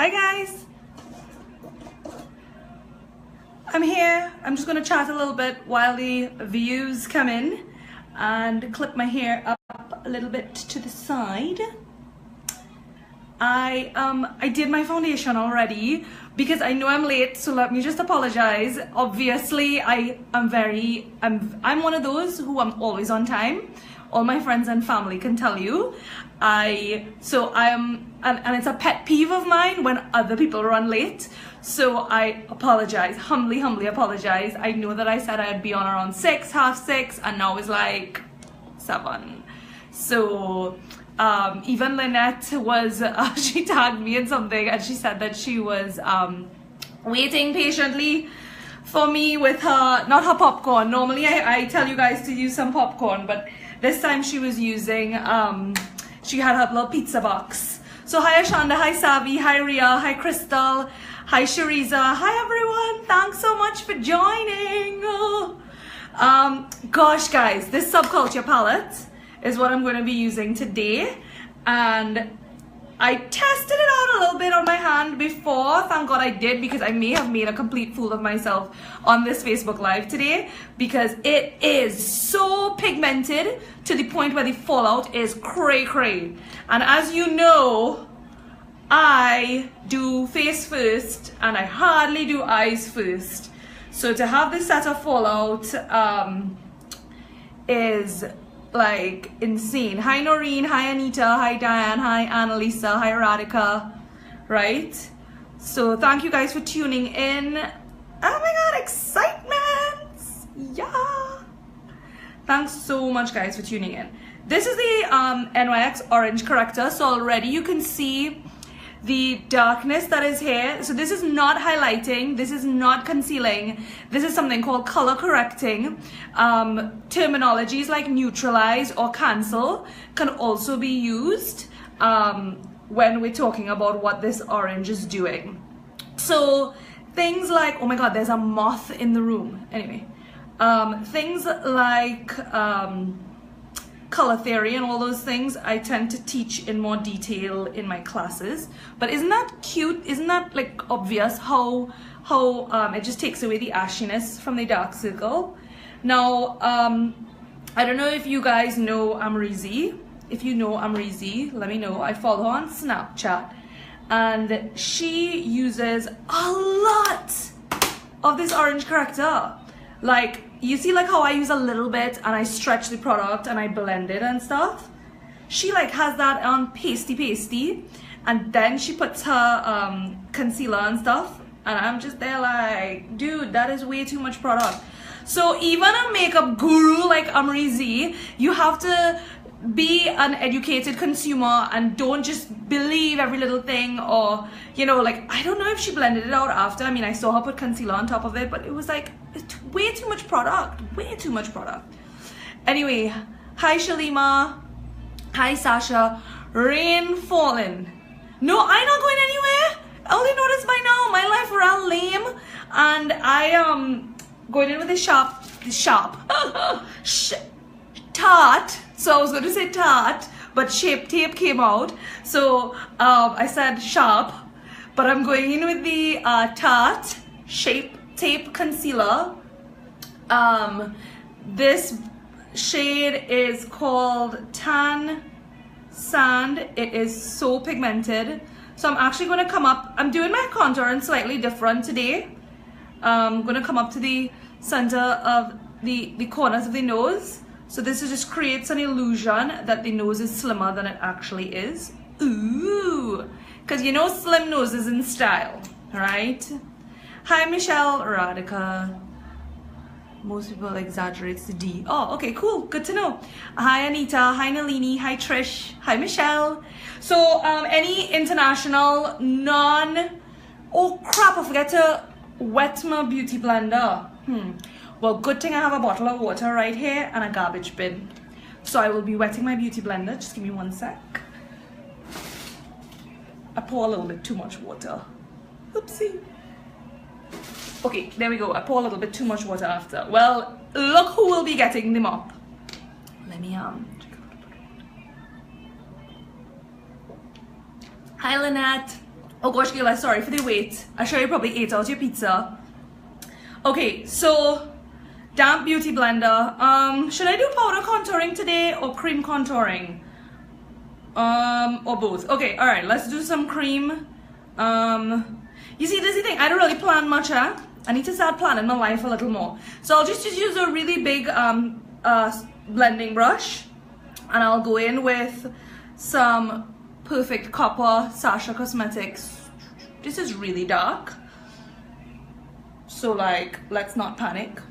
Hi guys, I'm here. I'm just gonna chat a little bit while the views come in and clip my hair up a little bit to the side. I did my foundation already because I know I'm late, so let me just apologize. Obviously, I'm one of those who I'm always on time. All my friends and family can tell you. And it's a pet peeve of mine when other people run late. So I apologize, humbly apologize. I know that I said I'd be on around 6, half 6, and now it's like 7. So even Lynette was, she tagged me in something and she said that she was waiting patiently for me with her, not her popcorn. Normally I tell you guys to use some popcorn, but this time she was using, she had her little pizza box. So hi Ashanda, hi Savi, hi Ria, hi Crystal, hi Shariza, hi everyone, thanks so much for joining. Gosh guys, this Subculture palette is what I'm going to be using today, and I tested it out a little bit on my hand before. Thank God I did, because I may have made a complete fool of myself on this Facebook Live today, because it is so pigmented to the point where the fallout is cray. And as you know, I do face first and I hardly do eyes first. So to have this set of fallout is like insane. Hi Noreen, hi Anita, hi Diane, hi Annalisa, hi Radhika, right? So thank you guys for tuning in. Oh my god, excitement! Yeah! Thanks so much guys for tuning in. This is the NYX orange corrector. So already you can see the darkness that is here. So this is not highlighting, this is not concealing, this is something called color correcting. Terminologies like neutralize or cancel can also be used when we're talking about what this orange is doing. So things like, oh my god, there's a moth in the room. Anyway, things like color theory and all those things I tend to teach in more detail in my classes. But isn't that cute? Isn't that like obvious how it just takes away the ashiness from the dark circle? Now I don't know if you guys know Amrizi. If you know Amrizi, let me know. I follow her on Snapchat and she uses a lot of this orange corrector. Like, you see like how I use a little bit and I stretch the product and I blend it and stuff? She like has that on pasty and then she puts her concealer and stuff, and I'm just there like, dude, that is way too much product. So even a makeup guru like Amrizi, you have to be an educated consumer and don't just believe every little thing, or you know, like, I don't know if she blended it out after. I mean, I saw her put concealer on top of it, but it was like, it's way too much product, way too much product. Anyway, hi Shalima, hi Sasha. Rain falling. No, I'm not going anywhere. I only noticed by now my life real lame, and I am going in with a tart. So I was going to say tart, but Shape Tape came out, so I said sharp, but I'm going in with the Tarte Shape Tape concealer. This shade is called Tan Sand. It is so pigmented. So I'm actually going to come up, I'm doing my contouring slightly different today. I'm going to come up to the center of the corners of the nose. So this just creates an illusion that the nose is slimmer than it actually is. Ooh, because you know slim noses in style, right? Hi Michelle, Radhika. Most people exaggerate the D. Oh, okay, cool, good to know. Hi Anita, hi Nalini, hi Trish, hi Michelle. So any international oh crap, I forgot to wet my beauty blender. Well, good thing I have a bottle of water right here and a garbage bin. So I will be wetting my beauty blender. Just give me 1 sec. I pour a little bit too much water. Oopsie. Okay, there we go. I pour a little bit too much water after. Well, look who will be getting the mop. Let me Hi Lynette. Oh gosh, Gila, sorry for the wait. I'm sure you probably ate out your pizza. Okay, so damp beauty blender. Should I do powder contouring today or cream contouring? Or both. Okay, alright, let's do some cream. You see, this is the thing, I don't really plan much, huh? I need to start planning my life a little more. So I'll just use a really big blending brush, and I'll go in with some Perfect Copper Sasha Cosmetics. This is really dark, so like, let's not panic.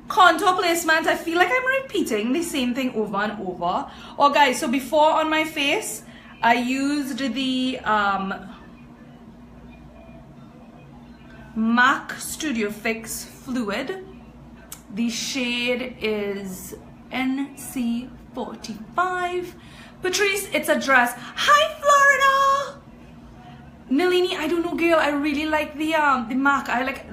Contour placement, I feel like I'm repeating the same thing over and over. Oh guys, so before on my face, I used the MAC Studio Fix Fluid. The shade is NC45. Patrice, it's a dress. Hi, Florida! Nalini, I don't know, girl. I really like the MAC. I like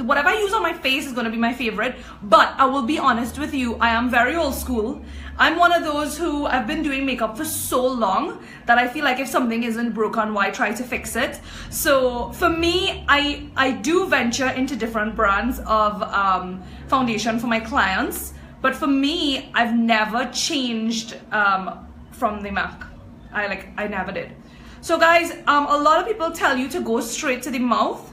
whatever I use on my face is gonna be my favorite. But I will be honest with you, I am very old school. I'm one of those who I've been doing makeup for so long that I feel like if something isn't broken, why try to fix it? So for me, I do venture into different brands of foundation for my clients. But for me, I've never changed from the MAC. I never did. So guys, a lot of people tell you to go straight to the mouth.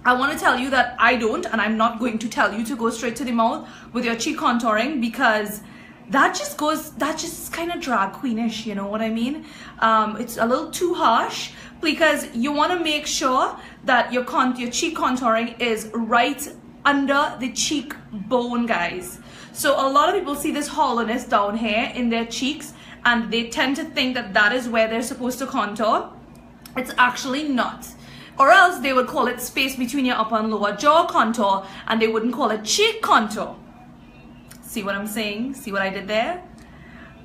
I want to tell you that I don't, and I'm not going to tell you to go straight to the mouth with your cheek contouring, because that just kind of drag queenish, you know what I mean? It's a little too harsh, because you want to make sure that your cheek contouring is right under the cheekbone, guys. So a lot of people see this hollowness down here in their cheeks, and they tend to think that that is where they're supposed to contour. It's actually not. Or else they would call it space between your upper and lower jaw contour, and they wouldn't call it cheek contour. See what I'm saying? See what I did there?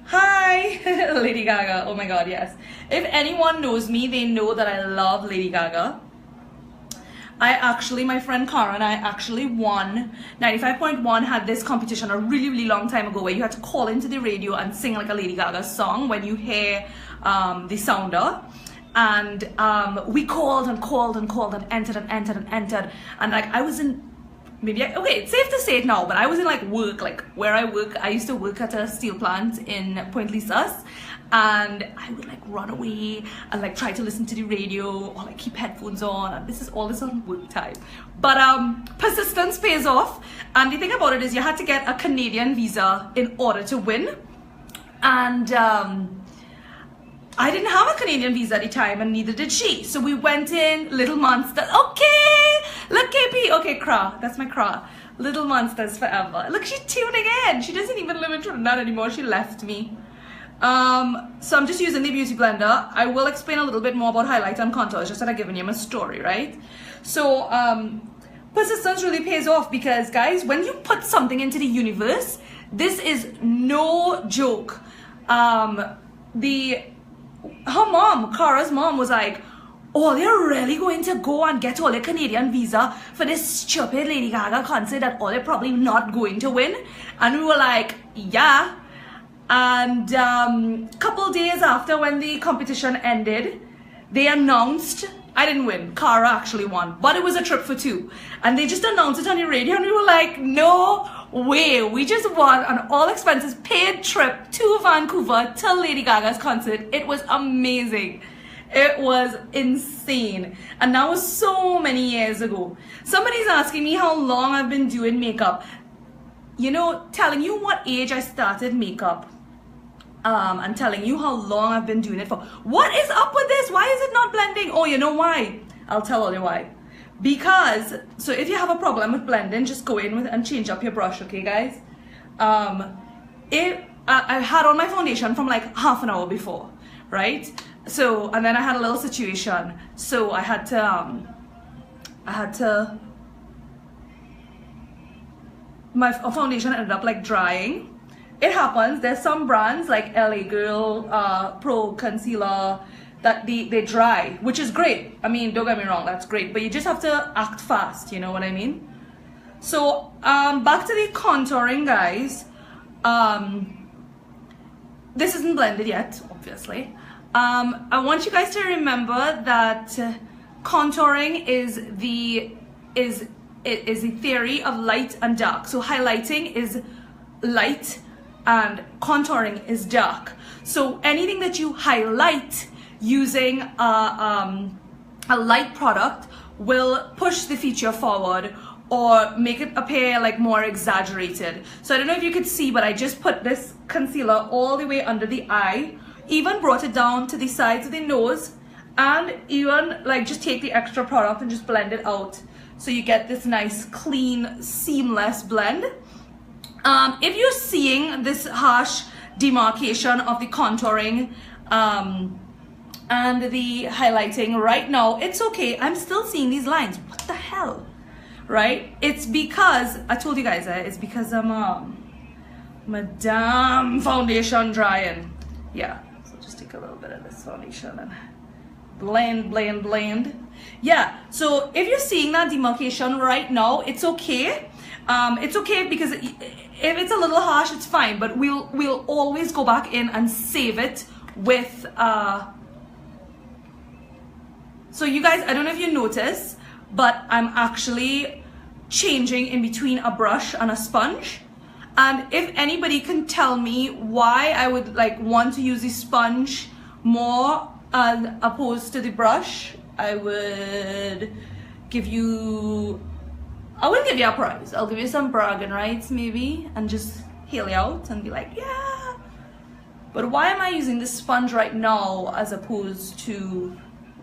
Hi, Lady Gaga. Oh my God, yes. If anyone knows me, they know that I love Lady Gaga. My friend Cara and I actually won. 95.1 had this competition a really, really long time ago where you had to call into the radio and sing like a Lady Gaga song when you hear the sounder. And we called and called and called and entered and entered and entered. And like I was in, okay, it's safe to say it now, but I was in like work, like where I work. I used to work at a steel plant in Point Lisas. And I would like run away and like try to listen to the radio or like keep headphones on, and this is on work time. But persistence pays off, and the thing about it is you had to get a Canadian visa in order to win. And I didn't have a Canadian visa at the time, and neither did she. So we went in, Little Monsters. Okay, look, KP. Okay, Cra, that's my Cra. Little Monsters forever. Look, she's tuning in. She doesn't even live in Trinidad anymore. She left me. So I'm just using the beauty blender. I will explain a little bit more about highlight and contour. It's just that I've given you my story, right? So persistence really pays off, because guys, when you put something into the universe, this is no joke. Her mom, Cara's mom, was like, oh, they're really going to go and get all their Canadian visa for this stupid Lady Gaga concert that all they're probably not going to win. And we were like, yeah. And couple days after, when the competition ended, they announced, I didn't win, Cara actually won, but it was a trip for two. And they just announced it on the radio, and we were like, no way, we just won an all expenses paid trip to Vancouver to Lady Gaga's concert. It was amazing. It was insane. And that was so many years ago. Somebody's asking me how long I've been doing makeup. You know, telling you what age I started makeup, and telling you how long I've been doing it for. What is up with this? Why is it not blending? Oh, you know why? I'll tell you why. Because, so if you have a problem with blending, just go in with and change up your brush, okay, guys? I had on my foundation from like half an hour before, right? So, and then I had a little situation. So I had to, my foundation ended up like drying. It happens. There's some brands like LA Girl, Pro Concealer, that they dry, which is great. I mean, don't get me wrong, that's great, but you just have to act fast, you know what I mean? So back to the contouring, guys. This isn't blended yet, obviously. I want you guys to remember that contouring is the theory of light and dark. So highlighting is light and contouring is dark. So anything that you highlight using a light product will push the feature forward or make it appear like more exaggerated. So I don't know if you could see, but I just put this concealer all the way under the eye, even brought it down to the sides of the nose, and even like just take the extra product and just blend it out. So you get this nice, clean, seamless blend. If you're seeing this harsh demarcation of the contouring and the highlighting right now, it's okay. I'm still seeing these lines. What the hell? Right? It's because, I told you guys, it's because I'm my damn foundation drying. Yeah, so just take a little bit of this foundation and blend. Yeah, so if you're seeing that demarcation right now, it's okay. It's okay because if it's a little harsh, it's fine, but we'll always go back in and save it with so you guys, I don't know if you notice, but I'm actually changing in between a brush and a sponge. And if anybody can tell me why I would like want to use the sponge more as opposed to the brush, I would give you, I wouldn't give you a prize. I'll give you some bragging rights maybe and just hail you out and be like, yeah. But why am I using this sponge right now as opposed to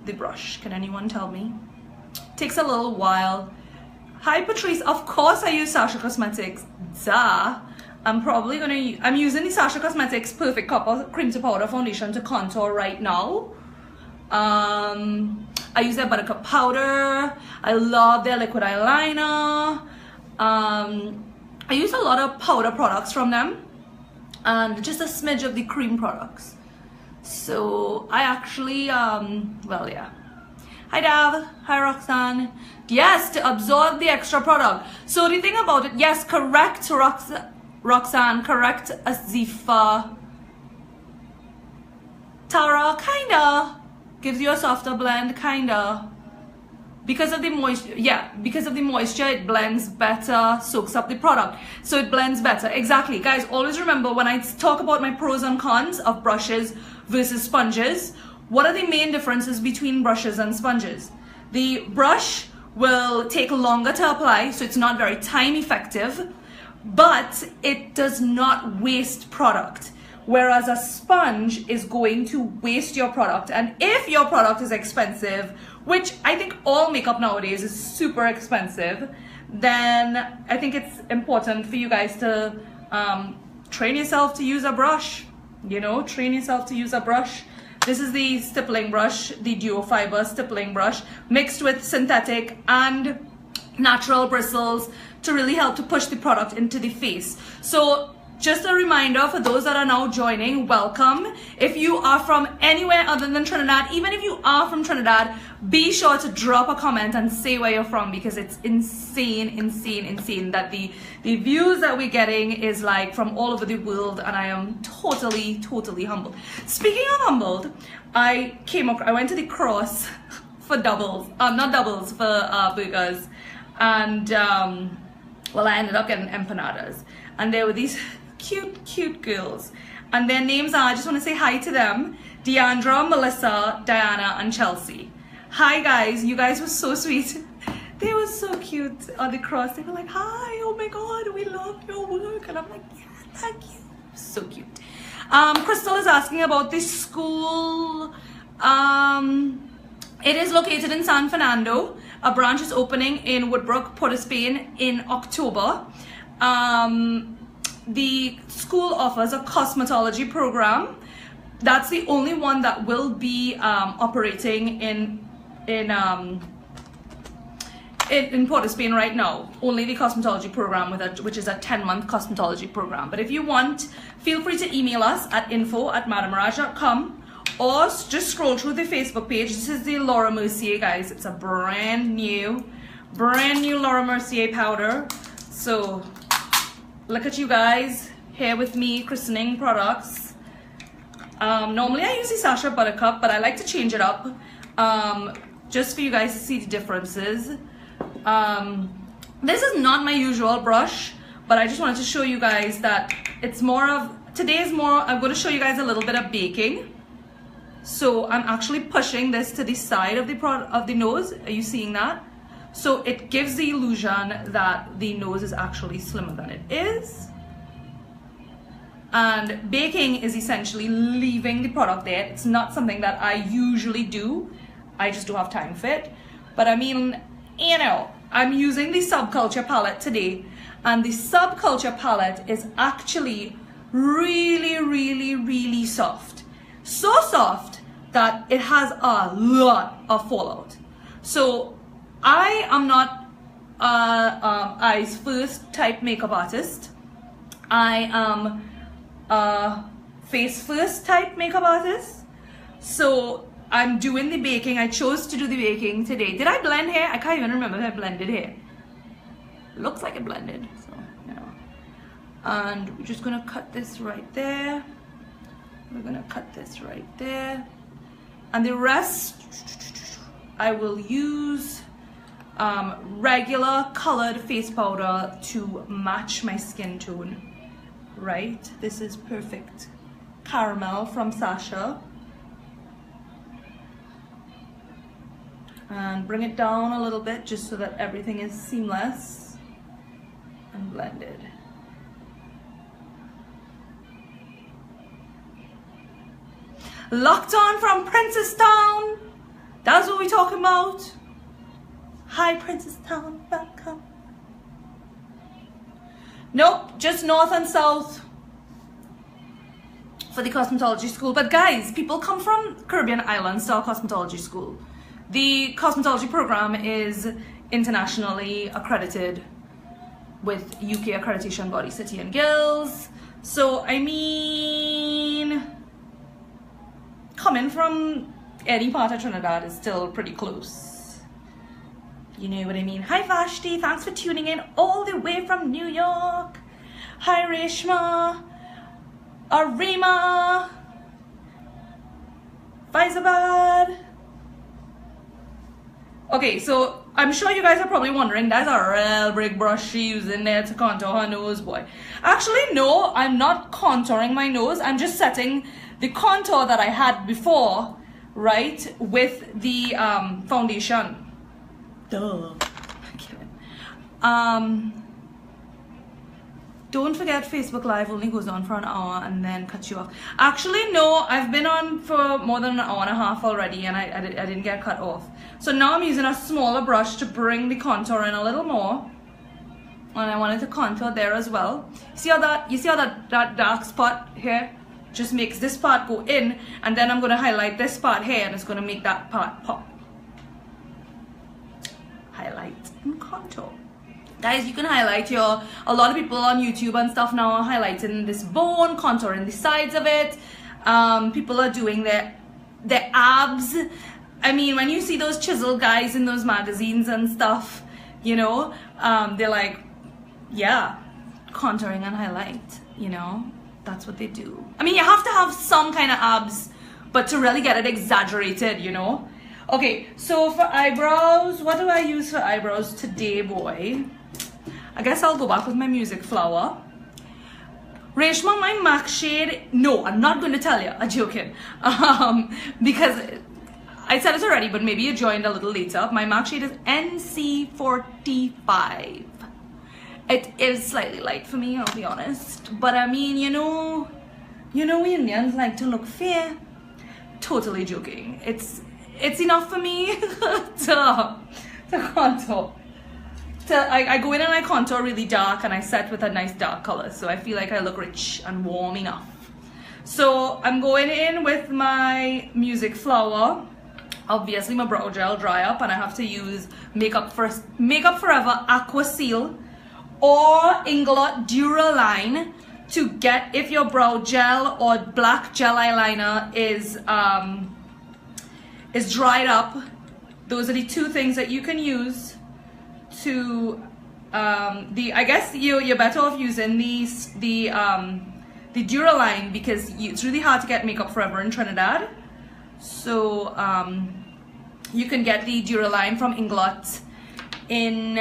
the brush? Can anyone tell me? Takes a little while. Hi Patrice, of course I use Sasha Cosmetics. Duh. I'm using the Sasha Cosmetics Perfect Copper Cream to Powder Foundation to contour right now. I use their Buttercup powder. I love their liquid eyeliner. I use a lot of powder products from them and just a smidge of the cream products. So I actually, well, yeah. Hi Dav, hi Roxanne. Yes, to absorb the extra product. So the thing about it, yes, correct Roxanne, correct Azifa. Tara, kinda. Gives you a softer blend, kinda. Because of the moisture, yeah, because of the moisture, it blends better, soaks up the product. So it blends better, exactly. Guys, always remember when I talk about my pros and cons of brushes versus sponges, what are the main differences between brushes and sponges? The brush will take longer to apply, so it's not very time effective, but it does not waste product. Whereas a sponge is going to waste your product. And if your product is expensive, which I think all makeup nowadays is super expensive, then I think it's important for you guys to train yourself to use a brush. You know, train yourself to use a brush. This is the stippling brush, the duo fiber stippling brush, mixed with synthetic and natural bristles to really help to push the product into the face. So just a reminder for those that are now joining, welcome. If you are from anywhere other than Trinidad, even if you are from Trinidad, be sure to drop a comment and say where you're from, because it's insane that the views that we're getting is like from all over the world, and I am totally humbled. Speaking of humbled, I went to the Cross for doubles, not doubles, for burgers, and well, I ended up getting empanadas, and there were these cute girls, and their names are, I just want to say hi to them: Deandra, Melissa, Diana, and Chelsea. Hi guys, you guys were so sweet. They were so cute on the Cross. They were like, hi, oh my god, we love your work. And I'm like, yeah, thank you. So cute. Crystal is asking about this school. It is located in San Fernando. A branch is opening in Woodbrook, Port of Spain in October. The school offers a cosmetology program. That's the only one that will be operating in Port of Spain right now. Only the cosmetology program, which is a 10-month cosmetology program. But if you want, feel free to email us at info@madammaharaj.com, or just scroll through the Facebook page. This is the Laura Mercier, guys. It's a brand new Laura Mercier powder. So look at you guys here with me christening products. Normally I use the Sacha Buttercup, but I like to change it up just for you guys to see the differences. This is not my usual brush, but I just wanted to show you guys that it's more of, today is more, I'm going to show you guys a little bit of baking. So I'm actually pushing this to the side of the nose. Are you seeing that? So it gives the illusion that the nose is actually slimmer than it is. And baking is essentially leaving the product there. It's not something that I usually do. I just don't have time for it. But I mean, you know, I'm using the Subculture palette today. And the Subculture palette is actually really, really, really soft. So soft that it has a lot of fallout. So I am not eyes first type makeup artist. I am face first type makeup artist. So I'm doing the baking. I chose to do the baking today. Did I blend hair? I can't even remember if I blended hair. Looks like it blended. So, you know. And we're just gonna cut this right there. We're gonna cut this right there. And the rest I will use regular colored face powder to match my skin tone. Right, this is Perfect Caramel from Sacha. And bring it down a little bit just so that everything is seamless and blended. Locked on from Princesstown. That's what we're talking about. Hi, Princesstown.com. Nope, just north and south for the cosmetology school. But guys, people come from Caribbean islands to our cosmetology school. The cosmetology program is internationally accredited with UK accreditation body, City and Guilds. So, I mean, coming from any part of Trinidad is still pretty close. You know what I mean? Hi Vashti, thanks for tuning in all the way from New York. Hi Reshma, Arima, Faizabad. Okay, so I'm sure you guys are probably wondering, that's a real big brush she using there to contour her nose, boy. Actually, no, I'm not contouring my nose. I'm just setting the contour that I had before, right, with the foundation. Duh. Don't forget Facebook Live only goes on for an hour and then cuts you off. Actually, no, I've been on for more than an hour and a half already and I didn't get cut off. So now I'm using a smaller brush to bring the contour in a little more. And I wanted to contour there as well. You see how that dark spot here just makes this part go in, and then I'm going to highlight this part here and it's going to make that part pop. Highlight and contour. Guys, you can highlight a lot of people on YouTube and stuff now are highlighting this bone, contouring the sides of it. People are doing their abs. I mean, when you see those chiseled guys in those magazines and stuff, you know, they're like, yeah, contouring and highlight, you know, that's what they do. I mean, you have to have some kind of abs, but to really get it exaggerated, you know. Okay, so for eyebrows, what do I use for eyebrows today, boy? I guess I'll go back with my Music Flower. Reshma, my MAC shade, no, I'm not going to tell you, I'm joking. Because I said it already, but maybe you joined a little later. My MAC shade is NC45. It is slightly light for me, I'll be honest. But I mean, you know we Indians like to look fair. Totally joking. It's enough for me to contour. I go in and I contour really dark and I set with a nice dark color. So I feel like I look rich and warm enough. So I'm going in with my Music Flower. Obviously my brow gel dry up and I have to use Makeup Forever Aqua Seal or Inglot Duraline to get, if your brow gel or black gel eyeliner is dried up. Those are the two things that you can use to I guess you're better off using the the Duraline because it's really hard to get makeup forever in Trinidad. So you can get the Duraline from Inglot in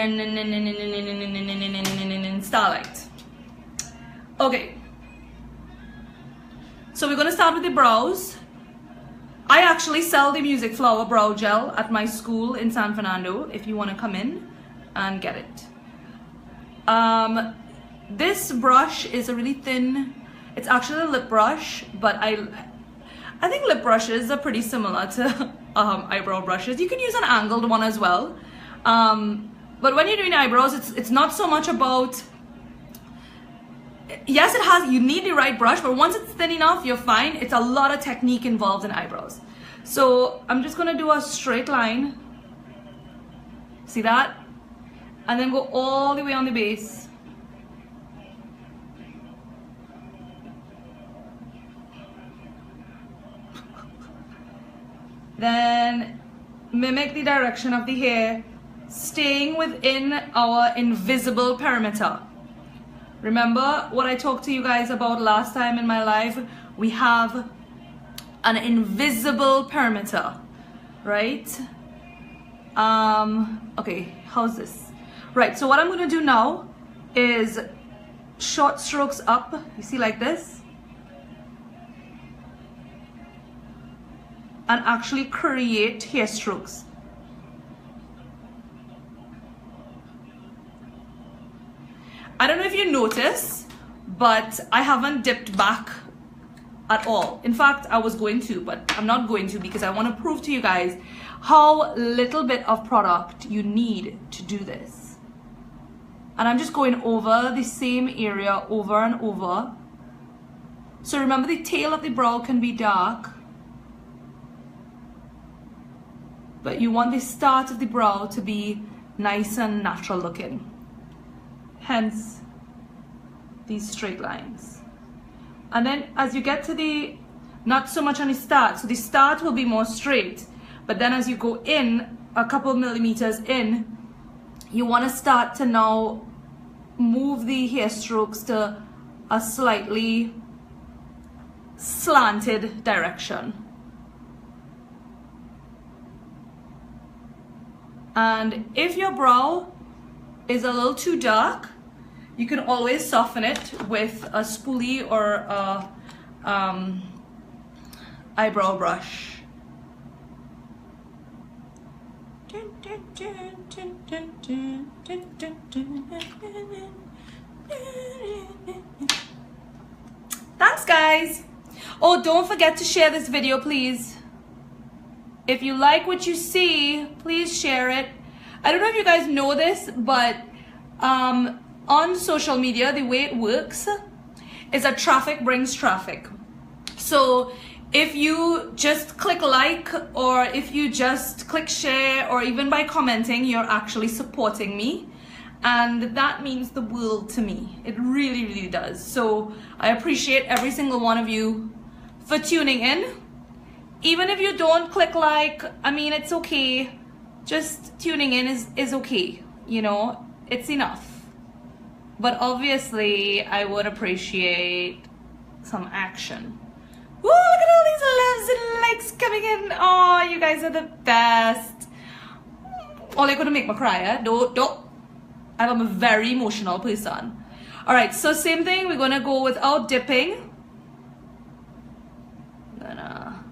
Starlight. Okay, so we're gonna start with the brows. I actually sell the Music Flower brow gel at my school in San Fernando if you want to come in and get it. This brush is a really thin, it's actually a lip brush, but I think lip brushes are pretty similar to eyebrow brushes. You can use an angled one as well. But when you're doing eyebrows, it's not so much about, yes, you need the right brush, but once it's thin enough, you're fine. It's a lot of technique involved in eyebrows. So I'm just gonna do a straight line. See that? And then go all the way on the base. Then mimic the direction of the hair, staying within our invisible perimeter. Remember what I talked to you guys about last time in my live? We have an invisible perimeter, right? Okay, how's this? Right, so what I'm gonna do now is short strokes up, you see, like this, and actually create hair strokes. I don't know if you notice, but I haven't dipped back at all. In fact, I was going to, but I'm not going to because I want to prove to you guys how little bit of product you need to do this. And I'm just going over the same area over and over. So remember, the tail of the brow can be dark, but you want the start of the brow to be nice and natural looking. Hence these straight lines. And then as you get to the, not so much on the start, so the start will be more straight, but then as you go in a couple millimeters in, you want to start to now move the hair strokes to a slightly slanted direction. And if your brow is a little too dark, you can always soften it with a spoolie or a eyebrow brush. Thanks, guys. Oh, don't forget to share this video, please. If you like what you see, please share it. I don't know if you guys know this, but on social media, the way it works is that traffic brings traffic. So if you just click like, or if you just click share, or even by commenting, you're actually supporting me. And that means the world to me. It really, really does. So I appreciate every single one of you for tuning in. Even if you don't click like, I mean, it's okay. Just tuning in is okay. You know, it's enough. But obviously, I would appreciate some action. Woo, look at all these loves and likes coming in. Oh, you guys are the best. Oh, they're gonna make me cry, eh? Don't. I'm a very emotional person. Alright, so same thing. We're gonna go without dipping. Gonna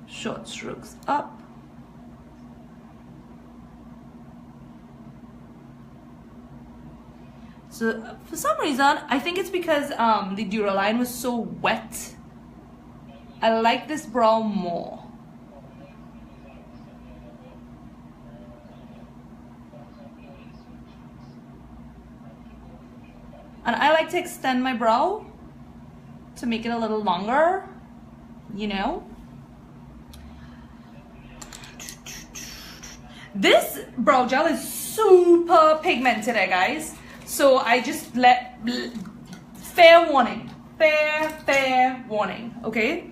short strokes up. So for some reason, I think it's because the Duraline was so wet. I like this brow more. And I like to extend my brow to make it a little longer, you know. This brow gel is super pigmented, guys. So I just let, fair warning, fair warning, okay?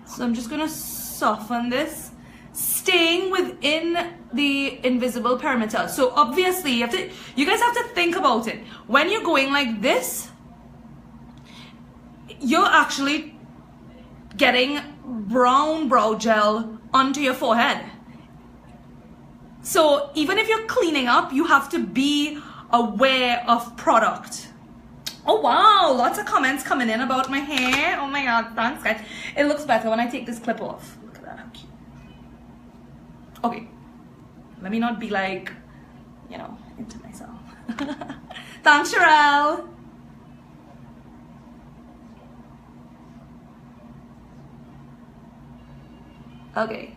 So I'm just gonna soften this staying within the invisible perimeter. So obviously you guys have to think about it. When you're going like this, you're actually getting brown brow gel onto your forehead. So even if you're cleaning up, you have to be aware of product. Oh wow, lots of comments coming in about my hair. Oh my god, thanks guys. It looks better when I take this clip off. Look at that, how cute. Okay, let me not be like, you know, into myself. Thanks, Sherelle. Okay,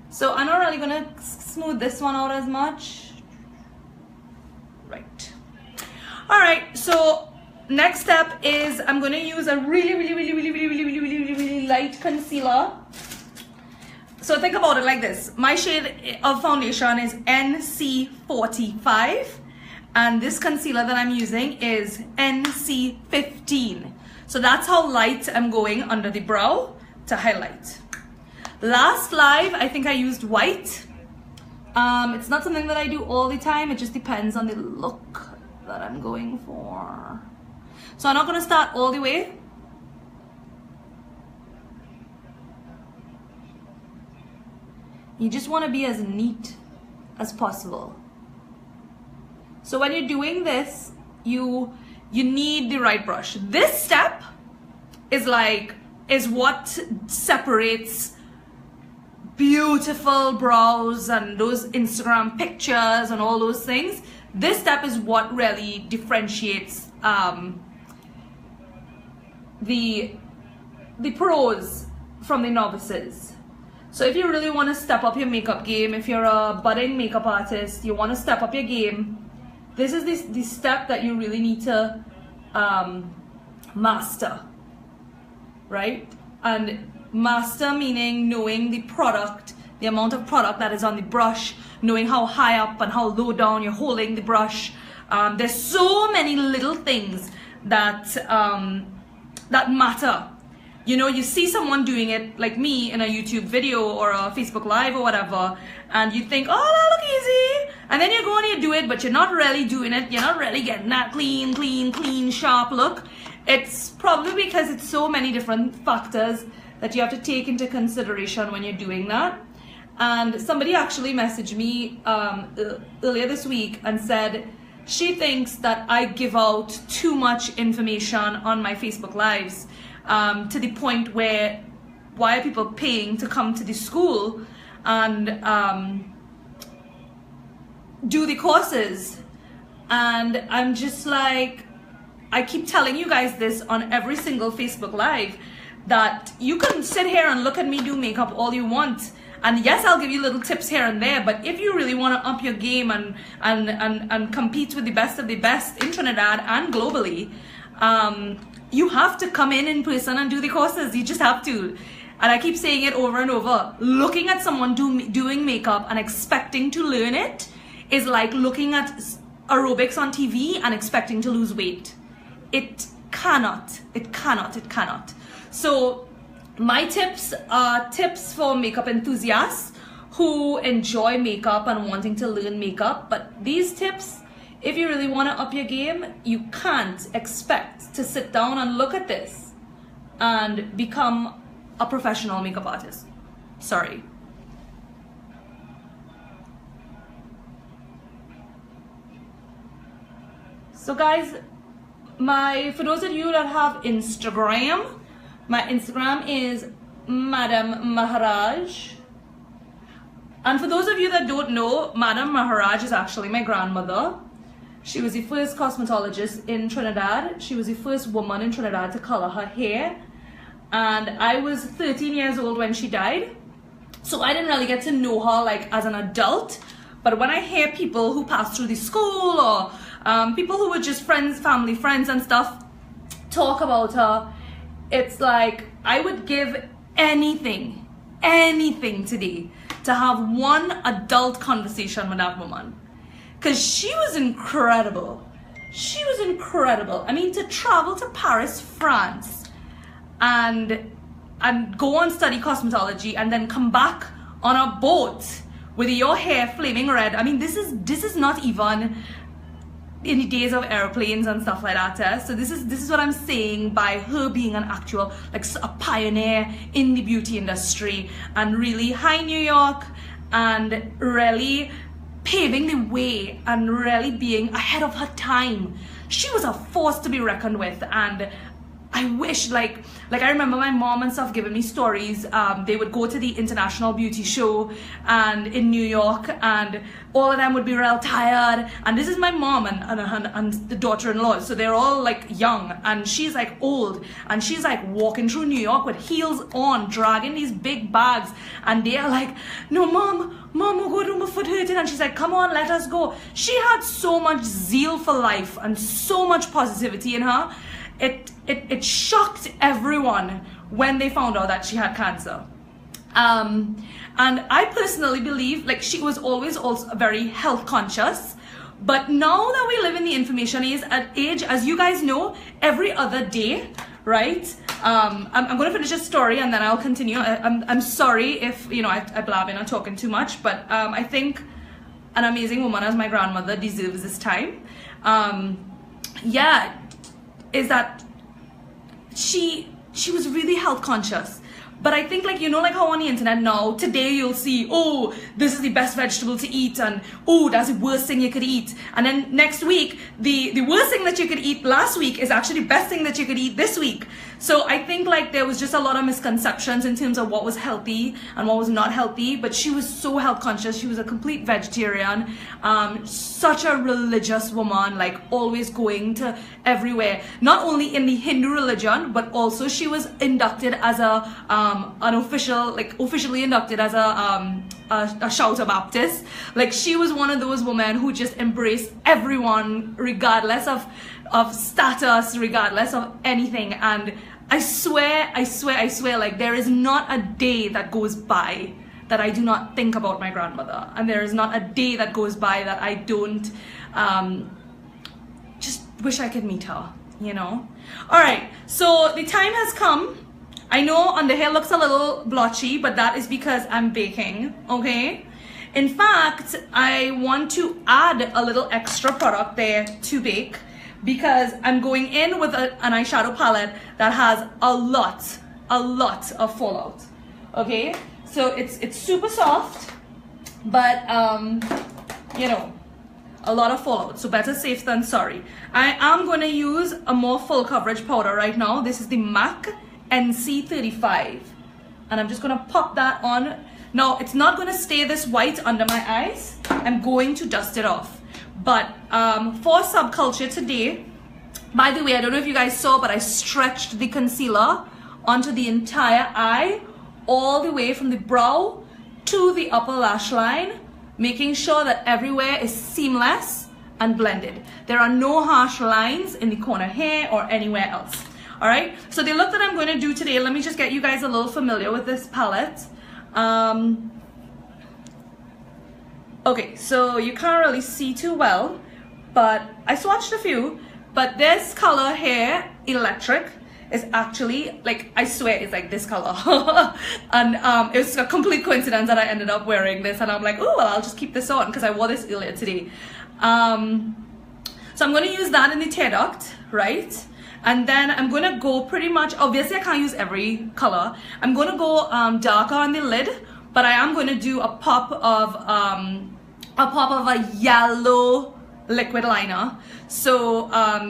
so I'm not really gonna smooth this one out as much. Right. All right, so next step is I'm gonna use a really light concealer. So think about it like this. My shade of foundation is NC45, and this concealer that I'm using is NC15. So that's how light I'm going under the brow to highlight. Last live, I think I used white. It's not something that I do all the time. It just depends on the look that I'm going for. So I'm not gonna start all the way. You just wanna be as neat as possible. So when you're doing this, you need the right brush. This step is what separates beautiful brows and those Instagram pictures and all those things. This step is what really differentiates the pros from the novices. So if you really want to step up your makeup game, if you're a budding makeup artist, you want to step up your game, this is the step that you really need to master, right? And master meaning knowing the product, the amount of product that is on the brush, knowing how high up and how low down you're holding the brush. There's so many little things that that matter. You know, you see someone doing it like me in a YouTube video or a Facebook Live or whatever, and you think, oh, that look easy. And then you go and you do it, but you're not really doing it. You're not really getting that clean, sharp look. It's probably because it's so many different factors that you have to take into consideration when you're doing that. And somebody actually messaged me earlier this week and said she thinks that I give out too much information on my Facebook Lives, to the point where why are people paying to come to the school and do the courses? And I'm just like, I keep telling you guys this on every single Facebook Live, that you can sit here and look at me do makeup all you want, and yes, I'll give you little tips here and there, but if you really want to up your game and compete with the best of the best in Trinidad and globally, you have to come in person and do the courses. You just have to. And I keep saying it over and over. Looking at someone doing makeup and expecting to learn it is like looking at aerobics on TV and expecting to lose weight. It cannot. So my tips are tips for makeup enthusiasts who enjoy makeup and wanting to learn makeup. But these tips, if you really want to up your game, you can't expect to sit down and look at this and become a professional makeup artist. Sorry. So guys, for those of you that have Instagram, my Instagram is Madam Maharaj. And for those of you that don't know, Madam Maharaj is actually my grandmother. She was the first cosmetologist in Trinidad. She was the first woman in Trinidad to color her hair. And I was 13 years old when she died. So I didn't really get to know her like as an adult. But when I hear people who passed through the school or people who were just friends, family friends and stuff, talk about her, it's like I would give anything today to have one adult conversation with that woman. Because she was incredible. She was incredible. I mean, to travel to Paris, France, and go and study cosmetology and then come back on a boat with your hair flaming red. I mean, this is not even in the days of airplanes and stuff like that. So this is what I'm saying by her being an actual, like, a pioneer in the beauty industry, and really high New York, and really paving the way and really being ahead of her time. She was a force to be reckoned with, and I wish, like I remember my mom and stuff giving me stories. They would go to the International Beauty Show and in New York, and all of them would be real tired. And this is my mom and the daughter-in-law, so they're all like young, and she's like old, and she's like walking through New York with heels on, dragging these big bags, and they are like, "No, mom, we're going to my foot hurting," and she's like, "Come on, let us go." She had so much zeal for life and so much positivity in her. It shocked everyone when they found out that she had cancer. And I personally believe, like, she was always also very health conscious. But now that we live in the information age, as you guys know, every other day, right? I'm going to finish this story and then I'll continue. I'm sorry if, you know, I blab and I'm talking too much, but I think an amazing woman as my grandmother deserves this time. Yeah, is that she was really health conscious. But I think, like, you know, like how on the internet now, today you'll see, oh, this is the best vegetable to eat, and oh, that's the worst thing you could eat. And then next week, the worst thing that you could eat last week is actually the best thing that you could eat this week. So I think, like, there was just a lot of misconceptions in terms of what was healthy and what was not healthy. But she was so health conscious. She was a complete vegetarian, such a religious woman, like always going to everywhere. Not only in the Hindu religion, but also she was inducted as officially inducted as a Shouter Baptist. Like, she was one of those women who just embraced everyone regardless of status, regardless of anything. And I swear, like, there is not a day that goes by that I do not think about my grandmother, and there is not a day that goes by that I don't just wish I could meet her, you know. All right, so the time has come. I know on the hair looks a little blotchy, but that is because I'm baking, okay? In fact, I want to add a little extra product there to bake, because I'm going in with an eyeshadow palette that has a lot of fallout, okay? So it's super soft, but you know, a lot of fallout, so better safe than sorry. I am going to use a more full coverage powder right now. This is the MAC NC35, and I'm just going to pop that on. Now, it's not going to stay this white under my eyes. I'm going to dust it off. But for Subculture today, by the way, I don't know if you guys saw, but I stretched the concealer onto the entire eye, all the way from the brow to the upper lash line, making sure that everywhere is seamless and blended. There are no harsh lines in the corner here or anywhere else. All right, so the look that I'm going to do today, let me just get you guys a little familiar with this palette. Okay, so you can't really see too well, but I swatched a few, but this color here, Electric, is actually, like, I swear it's like this color. And it was a complete coincidence that I ended up wearing this, and I'm like, oh, well, I'll just keep this on because I wore this earlier today. So I'm going to use that in the tear duct, right? And then I'm going to go pretty much, obviously I can't use every color. I'm going to go darker on the lid, but I am going to do a pop of a yellow liquid liner. So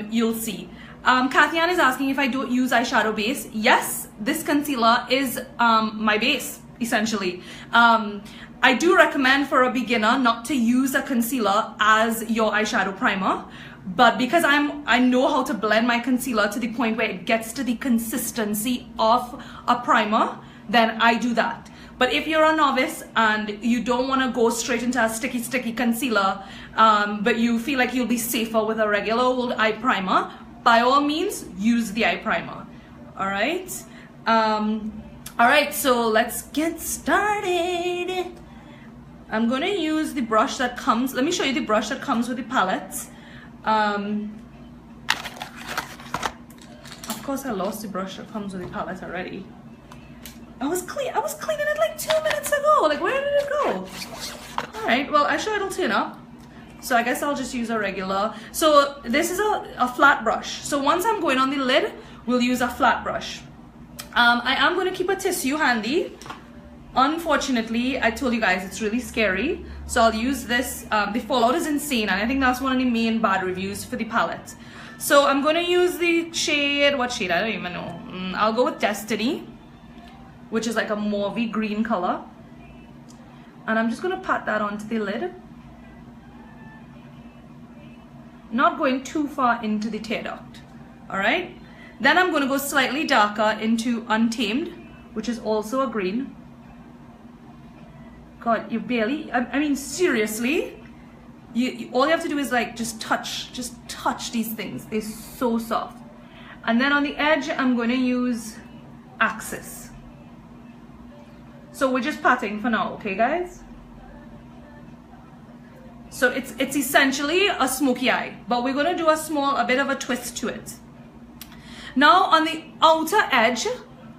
you'll see. Kathy Ann is asking if I don't use eyeshadow base. Yes, this concealer is my base, essentially. I do recommend for a beginner not to use a concealer as your eyeshadow primer. But because I know how to blend my concealer to the point where it gets to the consistency of a primer, then I do that. But if you're a novice and you don't want to go straight into a sticky concealer, but you feel like you'll be safer with a regular old eye primer, by all means, use the eye primer. All right? All right, so let's get started. I'm going to use the brush that comes, let me show you the brush that comes with the palette. Of course I lost the brush that comes with the palette already. I was cleaning it like 2 minutes ago. Like, where did it go? All right, well, I'm sure it'll turn up. So I guess I'll just use a regular. So this is a flat brush. So once I'm going on the lid, we'll use a flat brush. I am going to keep a tissue handy. Unfortunately, I told you guys it's really scary. So I'll use this. The fallout is insane, and I think that's one of the main bad reviews for the palette. So I'm going to use the shade, what shade? I don't even know. I'll go with Destiny, which is like a mauvey green color. And I'm just going to pat that onto the lid. Not going too far into the tear duct. Alright? Then I'm going to go slightly darker into Untamed, which is also a green. God, you barely, I mean, seriously, all you have to do is like just touch these things. They're so soft. And then on the edge, I'm going to use Axis. So we're just patting for now, okay, guys? So it's essentially a smoky eye, but we're going to do a bit of a twist to it. Now on the outer edge,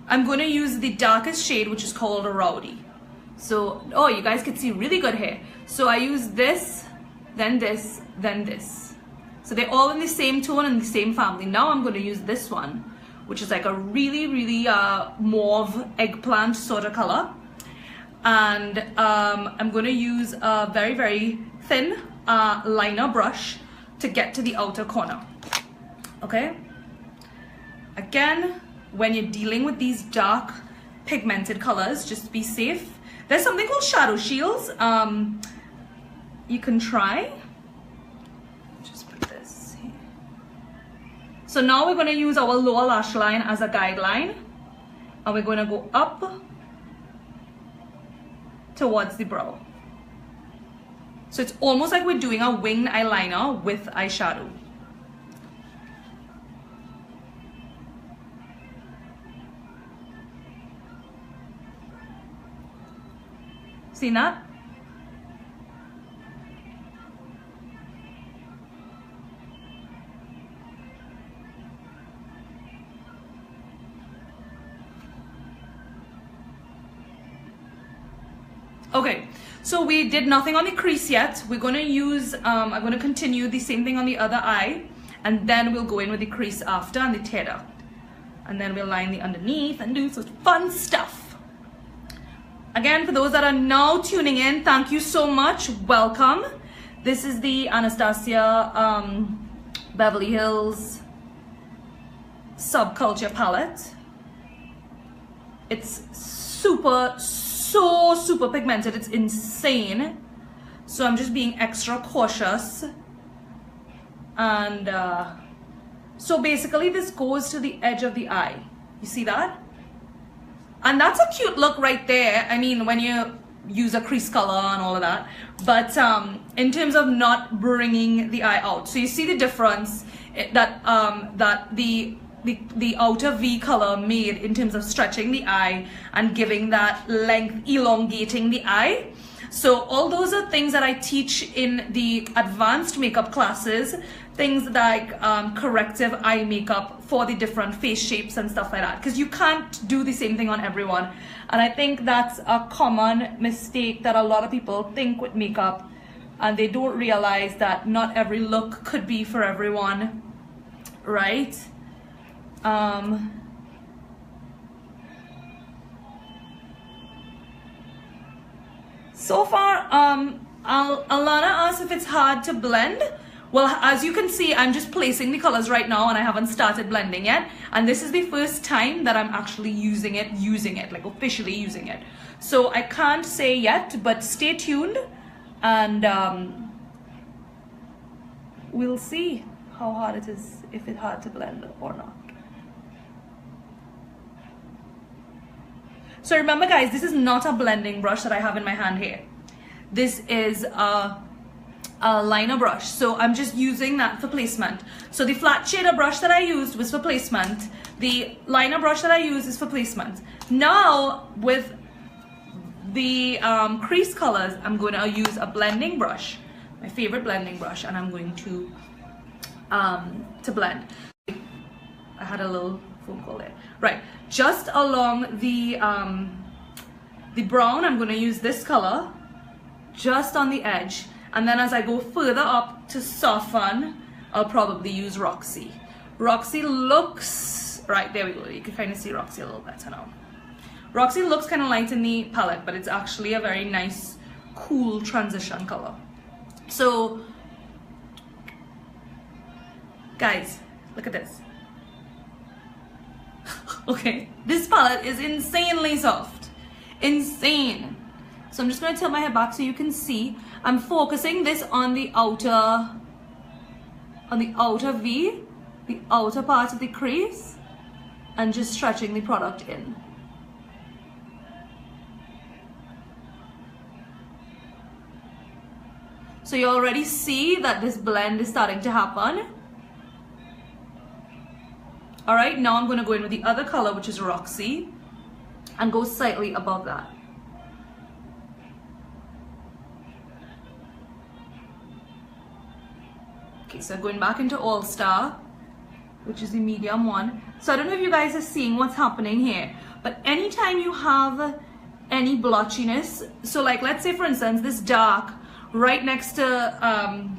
I'm going to use the darkest shade, which is called Rowdy. So, oh, you guys can see really good here. So I use this, then this, then this. So they're all in the same tone and the same family. Now I'm going to use this one, which is like a really, really mauve eggplant sort of color. And I'm going to use a very, very thin liner brush to get to the outer corner. Okay? Again, when you're dealing with these dark pigmented colors, just be safe. There's something called shadow shields. You can try. Just put this here. So now we're going to use our lower lash line as a guideline. And we're going to go up towards the brow. So it's almost like we're doing a winged eyeliner with eyeshadow. See that? Okay, so we did nothing on the crease yet. We're going to use, I'm going to continue the same thing on the other eye, and then we'll go in with the crease after and the tear duct. And then we'll line the underneath and do some fun stuff. Again, for those that are now tuning in, thank you so much. Welcome. This is the Anastasia Beverly Hills Subculture palette. It's super pigmented. It's insane. So I'm just being extra cautious. And so basically this goes to the edge of the eye. You see that? And that's a cute look right there. I mean, when you use a crease color and all of that. But in terms of not bringing the eye out. So you see the difference that the outer V color made in terms of stretching the eye and giving that length, elongating the eye. So all those are things that I teach in the advanced makeup classes, things like corrective eye makeup for the different face shapes and stuff like that, because you can't do the same thing on everyone. And I think that's a common mistake that a lot of people think with makeup, and they don't realize that not every look could be for everyone, right? So far, Alana asked if it's hard to blend. Well, as you can see, I'm just placing the colors right now and I haven't started blending yet. And this is the first time that I'm actually using it, like officially using it. So I can't say yet, but stay tuned and we'll see how hard it is, if it's hard to blend or not. So remember guys, this is not a blending brush that I have in my hand here. This is a liner brush, so I'm just using that for placement. So the flat shader brush that I used was for placement. The liner brush that I use is for placement. Now with the crease colors, I'm going to use a blending brush, my favorite blending brush, and I'm going to blend. I had a little phone call there. Right, just along the brown, I'm going to use this color just on the edge, and then as I go further up to soften, I'll probably use Roxy. Roxy looks, right, there we go, you can kind of see Roxy a little better now. Roxy looks kind of light in the palette, but it's actually a very nice, cool transition color. So, guys, look at this. Okay, this palette is insanely soft. Insane. So I'm just going to tilt my head back so you can see. I'm focusing this on the outer V, the outer part of the crease, and just stretching the product in. So you already see that this blend is starting to happen. Alright, now I'm going to go in with the other color, which is Roxy, and go slightly above that. Okay, so going back into All Star, which is the medium one. So I don't know if you guys are seeing what's happening here, but anytime you have any blotchiness, so like let's say for instance this dark right next to,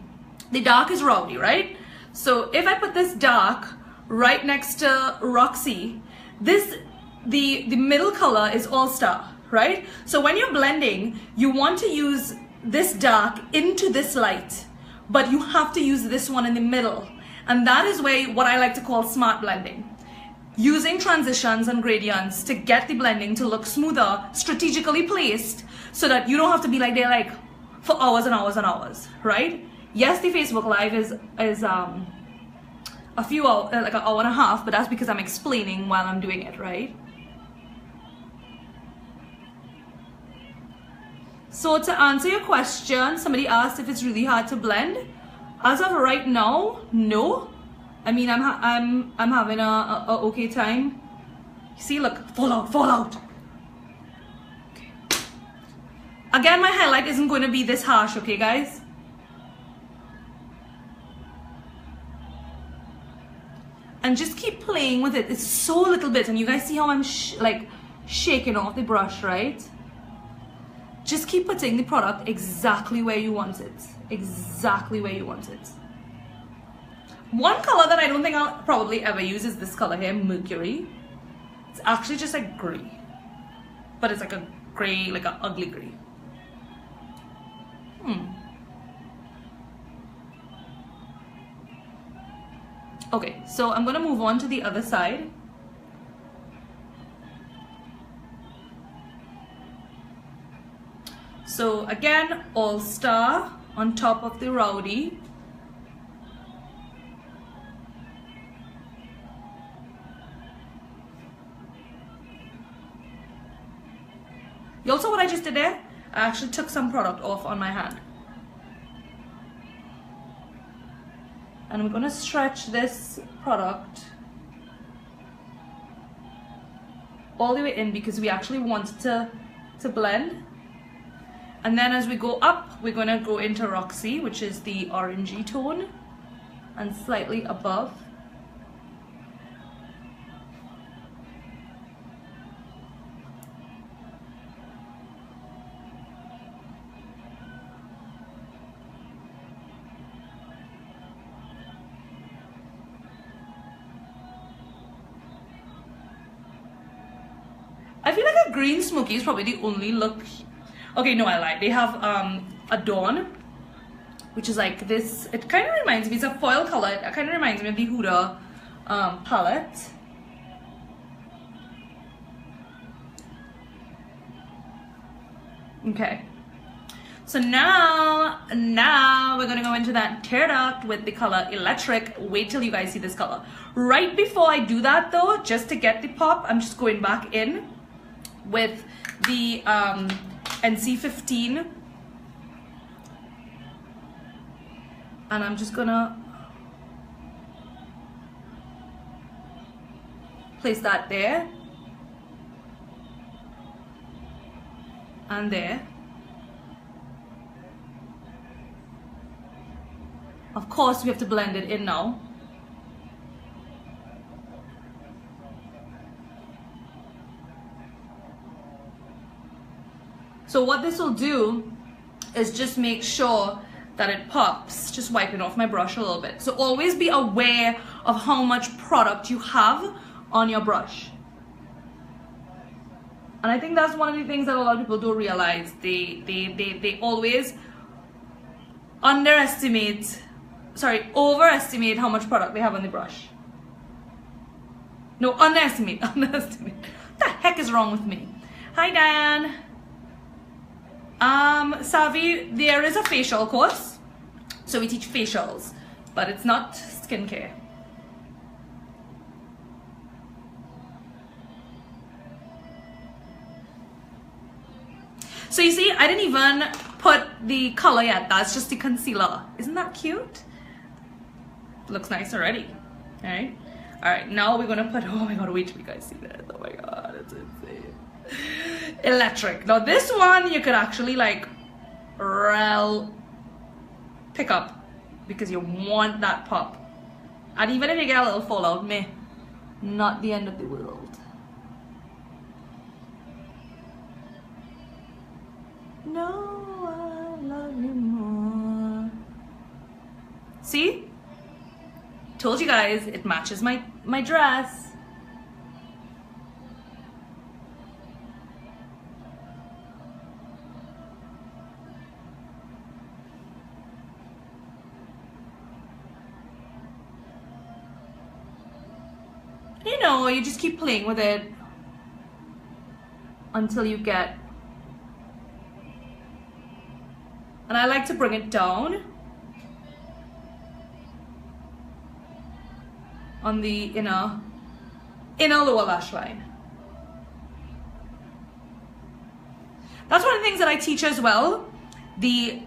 the dark is Rowdy, right? So if I put this dark right next to Roxy, the middle color is All Star, right? So when you're blending, you want to use this dark into this light, but you have to use this one in the middle. And that is what I like to call smart blending. Using transitions and gradients to get the blending to look smoother, strategically placed, so that you don't have to be like there like for hours and hours and hours, right? Yes, the Facebook Live is a few hours, like an hour and a half, but that's because I'm explaining while I'm doing it, right? So to answer your question, somebody asked if it's really hard to blend. As of right now, no. I mean, I'm having a okay time. See, look, fallout. Okay. Again, my highlight isn't going to be this harsh, okay, guys? And just keep playing with it. It's so little bit, and you guys see how I'm like shaking off the brush, right? Just keep putting the product exactly where you want it. Exactly where you want it. One color that I don't think I'll probably ever use is this color here, Mercury. It's actually just like gray. But it's like a gray, like an ugly gray. Okay, so I'm gonna move on to the other side. So again, All Star on top of the Rowdy. You also what I just did there? I actually took some product off on my hand. And we're going to stretch this product all the way in because we actually want it to blend. And then as we go up, we're going to go into Roxy, which is the orangey tone, and slightly above. I feel like a green Smoky is probably the only look. Okay, no, I lied. They have a Dawn, which is like this. It kind of reminds me, it's a foil color. It kind of reminds me of the Huda palette. Okay. So now we're gonna go into that tear duct with the color Electric. Wait till you guys see this color. Right before I do that though, just to get the pop, I'm just going back in with the NC15, and I'm just gonna place that there and there. Of course we have to blend it in now. So what this will do is just make sure that it pops. Just wiping off my brush a little bit. So always be aware of how much product you have on your brush. And I think that's one of the things that a lot of people don't realize. They always overestimate how much product they have on the brush. No, underestimate. What the heck is wrong with me? Hi, Diane. Savi, there is a facial course. So we teach facials, but it's not skincare. So you see, I didn't even put the color yet. That's just the concealer. Isn't that cute? Looks nice already. All right. All right. Now we're gonna put. Oh my God! Wait till you guys see this. Oh my God! It's insane. Electric. Now this one you could actually like, pick up because you want that pop. And even if you get a little fallout, meh, not the end of the world. No, I love you more. See? Told you guys, it matches my dress. You know, you just keep playing with it until you get. And I like to bring it down on the inner lower lash line. That's one of the things that I teach as well, the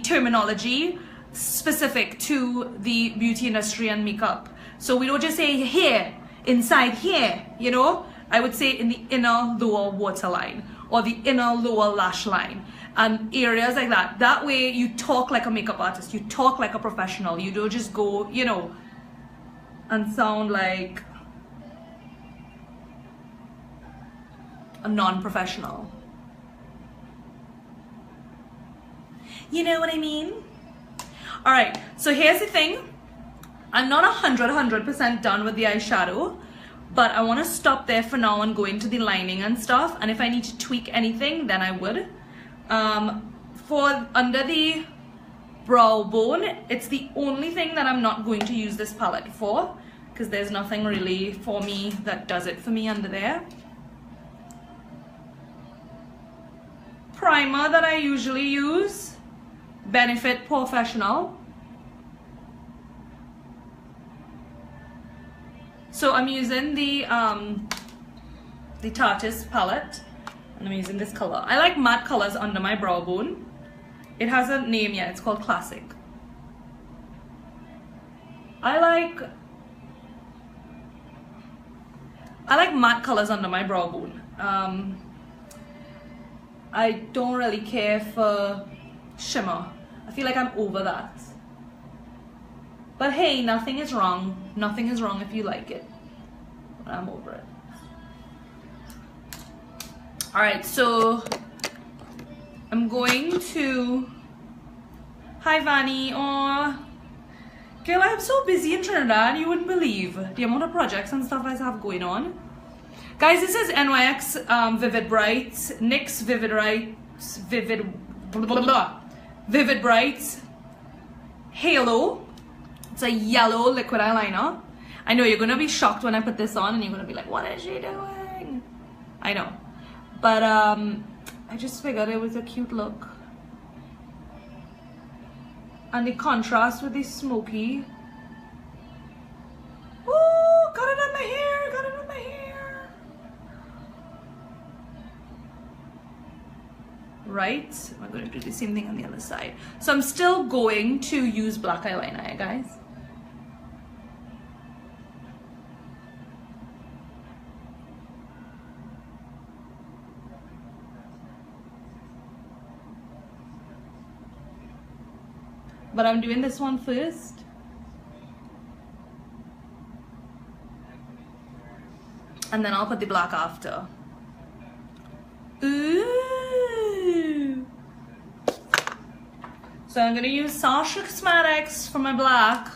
terminology specific to the beauty industry and makeup. So we don't just say here, inside here, you know? I would say in the inner lower waterline or the inner lower lash line. And areas like that. That way you talk like a makeup artist. You talk like a professional. You don't just go, you know, and sound like a non-professional. You know what I mean? All right, so here's the thing. I'm not 100% done with the eyeshadow, but I want to stop there for now and go into the lining and stuff. And if I need to tweak anything, then I would. For under the brow bone, it's the only thing that I'm not going to use this palette for, because there's nothing really for me that does it for me under there. Primer that I usually use, Benefit Professional. So I'm using the Tarte's palette. And I'm using this color. I like matte colors under my brow bone. It has a name yet. It's called Classic. I like matte colors under my brow bone. I don't really care for shimmer. I feel like I'm over that. But hey, nothing is wrong. Nothing is wrong if you like it. But I'm over it. Alright, so I'm going to. Hi Vanny. Aw. Girl, I'm so busy in Trinidad, you wouldn't believe the amount of projects and stuff I have going on. Guys, this is NYX Vivid Bright, NYX Vivid Bright Halo. It's a yellow liquid eyeliner. I know you're gonna be shocked when I put this on and you're gonna be like, what is she doing? I know. But I just figured it was a cute look. And the contrast with the smoky. Ooh, got it on my hair, got it on my hair. Right, I'm gonna do the same thing on the other side. So I'm still going to use black eyeliner, guys. But I'm doing this one first. And then I'll put the black after. Ooh. So I'm gonna use Sasha Cosmetics for my black.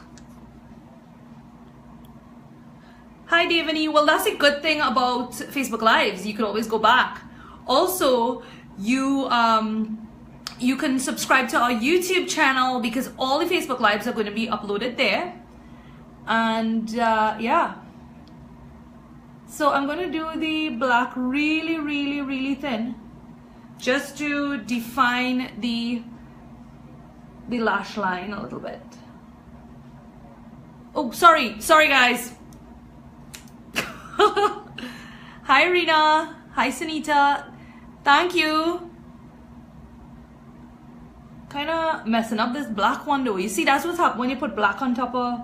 Hi Davini. Well, that's a good thing about Facebook Lives. You can always go back. Also, you can subscribe to our YouTube channel because all the Facebook Lives are going to be uploaded there. And yeah. So I'm going to do the black really, really, really thin, just to define the lash line a little bit. Oh, sorry guys. Hi Rena. Hi Sunita. Thank you. Kind of messing up this black one though. You see, that's what's happening when you put black on top of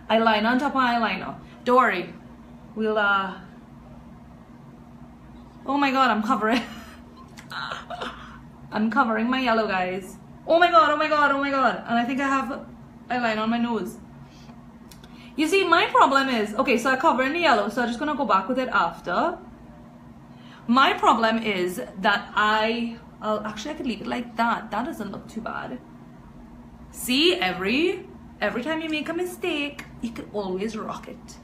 eyeliner on top of eyeliner. Don't worry. We'll oh my god, I'm covering. I'm covering my yellow, guys. Oh my god, oh my god, oh my god. And I think I have eyeliner on my nose. You see, my problem is, okay, so I cover in the yellow, so I'm just gonna go back with it after. My problem is that actually I could leave it like that. That doesn't look too bad. See, every time you make a mistake, you can always rock it.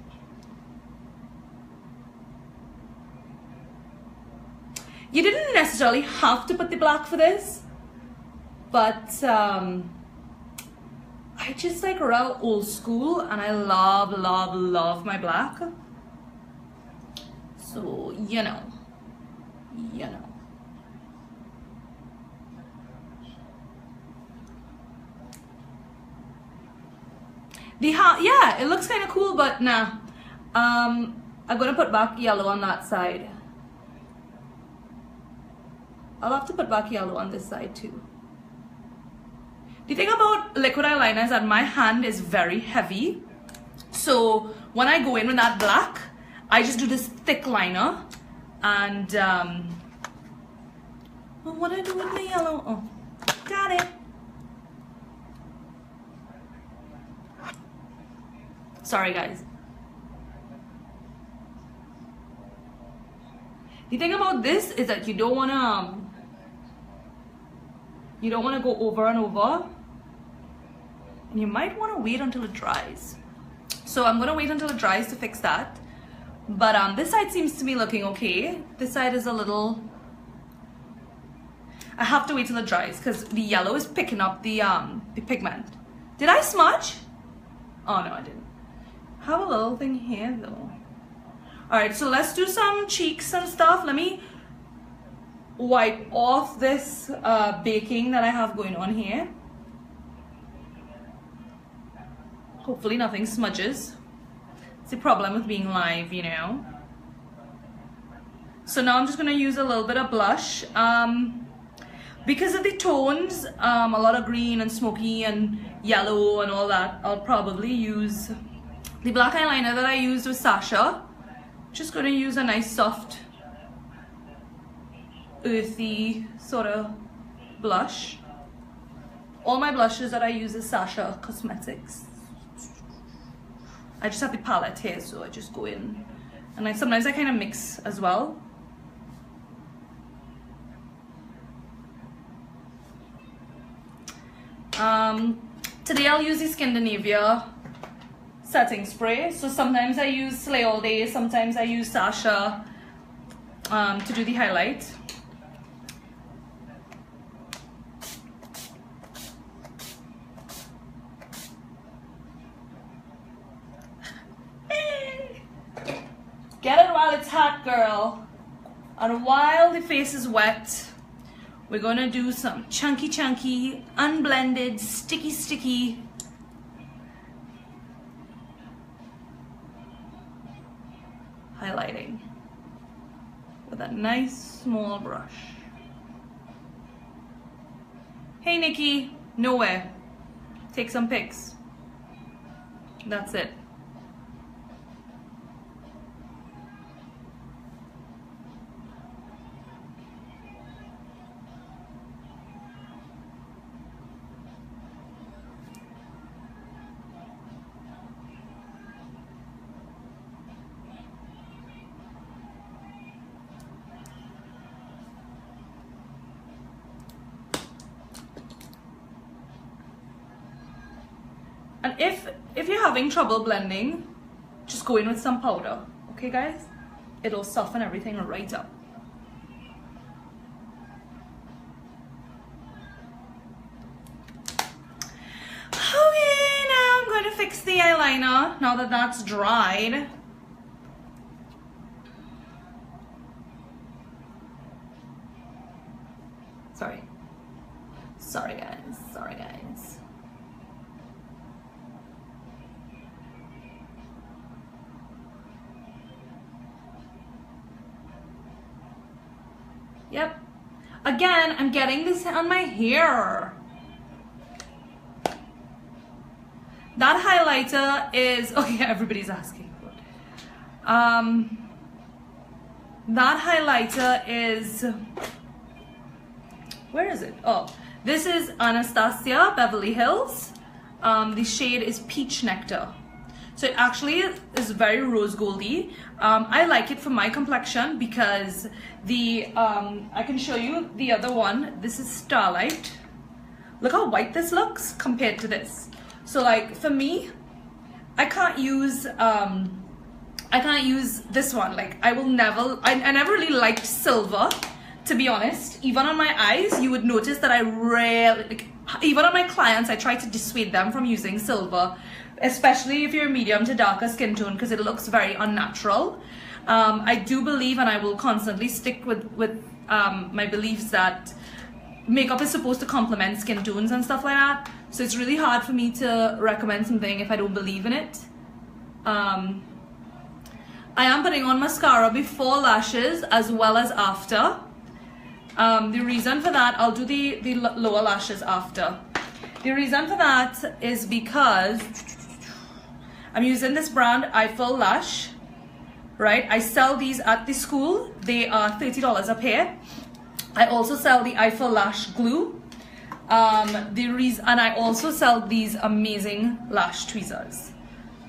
You didn't necessarily have to put the black for this, but I just like real old school, and I love, love, love my black. So, you know. Yeah, it looks kind of cool, but nah. I'm gonna put back yellow on that side. I'll have to put back yellow on this side too. The thing about liquid eyeliner is that my hand is very heavy. So when I go in with that black, I just do this thick liner. And well, what do I do with the yellow? Oh, got it. Sorry guys. The thing about this is that you don't wanna go over and over, and you might want to wait until it dries. So I'm gonna wait until it dries to fix that. But this side seems to be looking okay. This side is a little. I have to wait till it dries because the yellow is picking up the pigment. Did I smudge? Oh no, I didn't. Have a little thing here though. All right, so let's do some cheeks and stuff. Let me wipe off this baking that I have going on here. Hopefully nothing smudges. It's the problem with being live, you know. So now I'm just gonna use a little bit of blush. Because of the tones, a lot of green and smoky and yellow and all that, I'll probably use the black eyeliner that I used with Sasha. Just gonna use a nice soft earthy sort of blush. All my blushes that I use is Sasha Cosmetics. I just have the palette here, so I just go in, and sometimes I kind of mix as well. Today I'll use the Scandinavia setting spray. So sometimes I use Slay All Day, sometimes I use Sasha to do the highlight. Get it while it's hot, girl. And while the face is wet, we're gonna do some chunky, unblended, sticky highlighting with a nice small brush. Hey Nikki, nowhere. Take some pics. That's it. And if you're having trouble blending, just go in with some powder, okay guys? It'll soften everything right up. Okay, now I'm going to fix the eyeliner now that that's dried. Sorry guys. Yep. Again, I'm getting this on my hair. That highlighter is, okay, everybody's asking. That highlighter is, where is it? Oh, this is Anastasia Beverly Hills. The shade is Peach Nectar. So it actually is very rose goldy. I like it for my complexion because the, I can show you the other one. This is Starlight. Look how white this looks compared to this. So like for me, I can't use this one. Like I never really liked silver, to be honest. Even on my eyes, you would notice that I rarely, like, even on my clients, I try to dissuade them from using silver, especially if you're medium to darker skin tone, because it looks very unnatural. I do believe, and I will constantly stick with my beliefs that makeup is supposed to complement skin tones and stuff like that. So it's really hard for me to recommend something if I don't believe in it. I am putting on mascara before lashes as well as after. The reason for that, I'll do the lower lashes after. The reason for that is because I'm using this brand, Eyebrow Lash, right? I sell these at the school. They are $30 a pair. I also sell the Eyebrow Lash glue. And I also sell these amazing lash tweezers.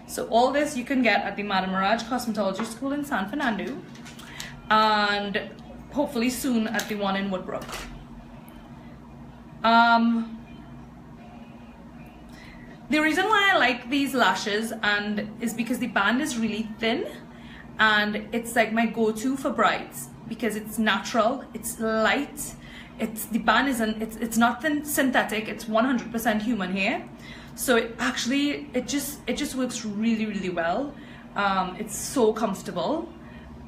So all this you can get at the Maharaj Cosmetology School in San Fernando, and hopefully soon at the one in Woodbrook. The reason why I like these lashes is because the band is really thin, and it's like my go-to for brides because it's natural, it's light, the band isn't, it's not synthetic, it's 100% human hair. So it just works really, really well. It's so comfortable.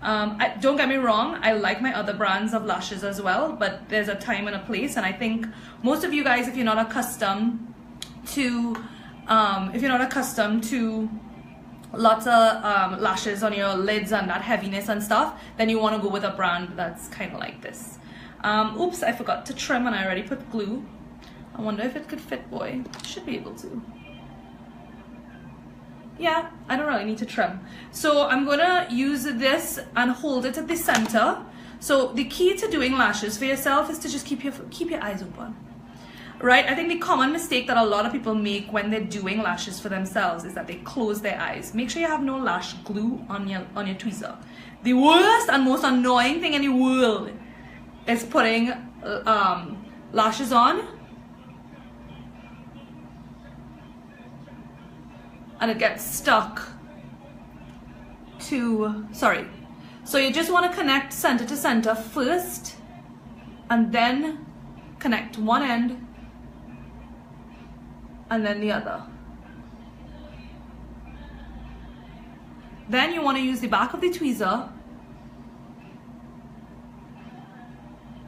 Don't get me wrong, I like my other brands of lashes as well, but there's a time and a place, and I think most of you guys, if you're not accustomed to lots of lashes on your lids and that heaviness and stuff, then you want to go with a brand that's kind of like this. Oops, I forgot to trim and I already put glue. I wonder if it could fit, boy. Should be able to. Yeah, I don't really need to trim. So I'm gonna use this and hold it at the center. So the key to doing lashes for yourself is to just keep your eyes open. Right? I think the common mistake that a lot of people make when they're doing lashes for themselves is that they close their eyes. Make sure you have no lash glue on your tweezer. The worst and most annoying thing in the world is putting lashes on and it gets stuck to, sorry. So you just want to connect center to center first and then connect one end and then the other. Then you want to use the back of the tweezer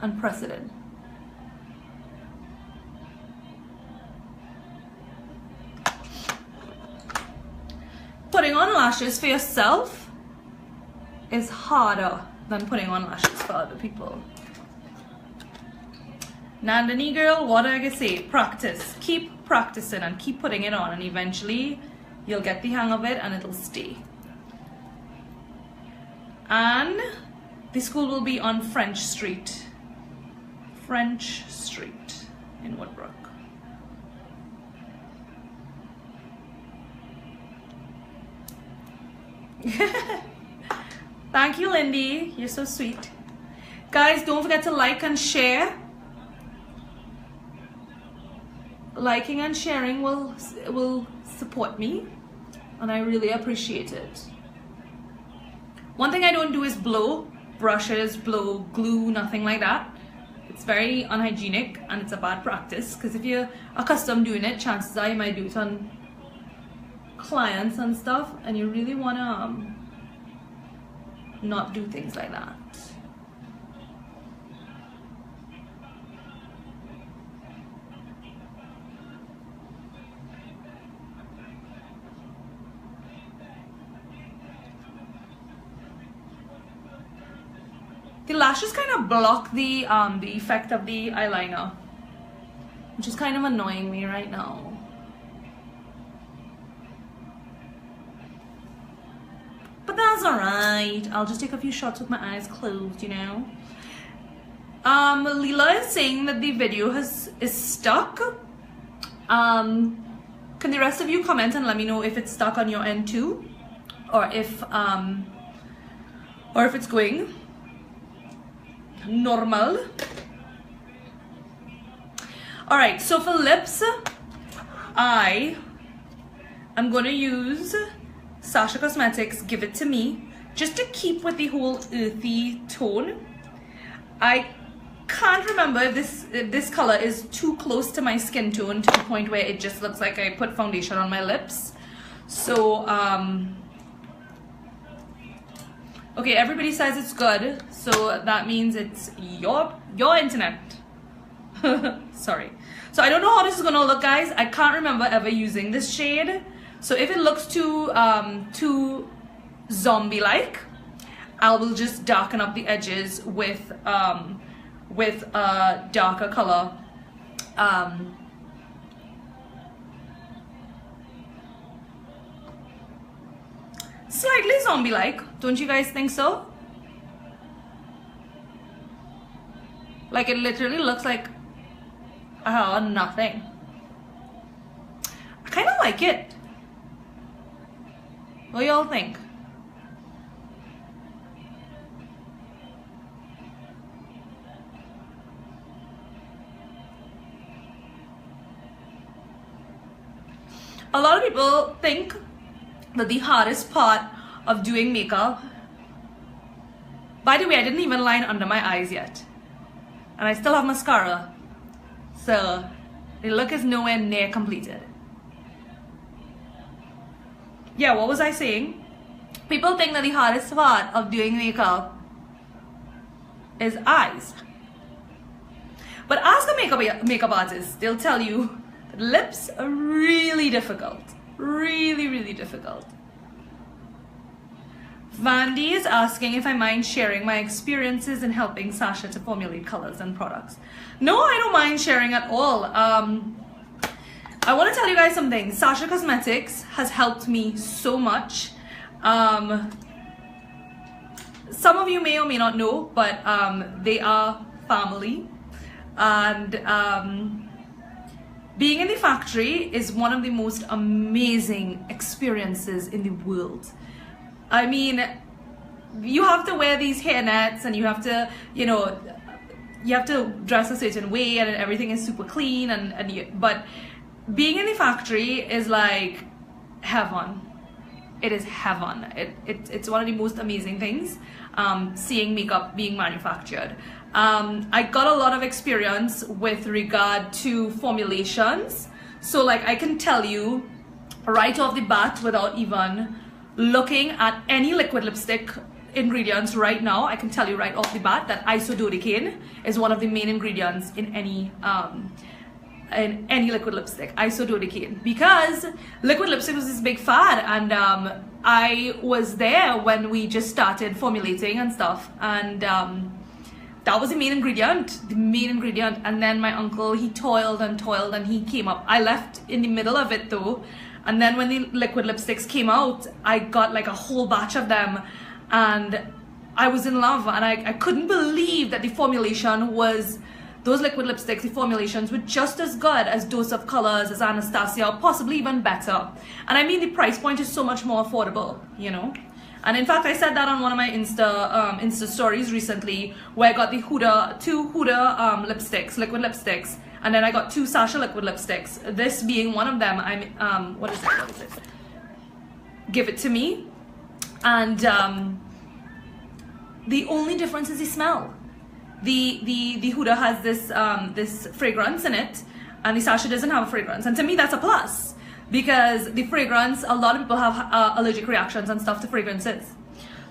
and press it in. Putting on lashes for yourself is harder than putting on lashes for other people. Nandini girl, what do I say? Practice. Keep practicing and keep putting it on, and eventually you'll get the hang of it and it'll stay. And the school will be on French Street. French Street in Woodbrook. Thank you, Lindy. You're so sweet. Guys, don't forget to like and share. liking and sharing will support me, and I really appreciate it. One thing I don't do is blow brushes, blow glue, nothing like that. It's very unhygienic and it's a bad practice, because if you're accustomed doing it, chances are you might do it on clients and stuff, and you really want to not do things like that. The lashes kind of block the effect of the eyeliner, which is kind of annoying me right now. But that's alright. I'll just take a few shots with my eyes closed, you know. Leela is saying that the video is stuck. Can the rest of you comment and let me know if it's stuck on your end too, or if it's going normal. Alright, so for lips, I am going to use Sasha Cosmetics Give It To Me, just to keep with the whole earthy tone. I can't remember if this color is too close to my skin tone to the point where it just looks like I put foundation on my lips. So okay, everybody says it's good, so that means it's your internet. Sorry. So I don't know how this is gonna look, guys. I can't remember ever using this shade. So if it looks too zombie-like, I will just darken up the edges with a darker color. Slightly zombie-like, don't you guys think so? Like, it literally looks like nothing. I kind of like it. What do y'all think? A lot of people think that the hardest part of doing makeup, by the way, I didn't even line under my eyes yet, and I still have mascara, so the look is nowhere near completed. Yeah, what was I saying? People think that the hardest part of doing makeup is eyes, but ask a makeup artist, they'll tell you that lips are really difficult. Really difficult. Vandy is asking if I mind sharing my experiences in helping Sasha to formulate colors and products. No, I don't mind sharing at all. I want to tell you guys something. Sasha Cosmetics has helped me so much. Some of you may or may not know, but they are family, and being in the factory is one of the most amazing experiences in the world. I mean, you have to wear these hairnets, and you have to, you know, you have to dress a certain way, and everything is super clean, but being in the factory is like heaven. It is heaven. It's one of the most amazing things, seeing makeup being manufactured. I got a lot of experience with regard to formulations, so like I can tell you right off the bat, without even looking at any liquid lipstick ingredients right now, I can tell you right off the bat that isododecane is one of the main ingredients in any liquid lipstick. Isododecane, because liquid lipstick was this big fad, and I was there when we just started formulating and stuff, and that was the main ingredient, and then my uncle, he toiled and he came up. I left in the middle of it though, and then when the liquid lipsticks came out, I got like a whole batch of them, and I was in love, and I couldn't believe that the formulation was, those liquid lipsticks, the formulations were just as good as Dose of Colors, as Anastasia, or possibly even better. And I mean, the price point is so much more affordable, you know. And in fact, I said that on one of my Insta stories recently, where I got the two Huda lipsticks, liquid lipsticks, And then I got 2 Sasha liquid lipsticks. This being one of them. I'm what is it? Give It To Me. And the only difference is the smell. The Huda has this fragrance in it, and the Sasha doesn't have a fragrance. And to me, that's a plus, because the fragrance, a lot of people have allergic reactions and stuff to fragrances.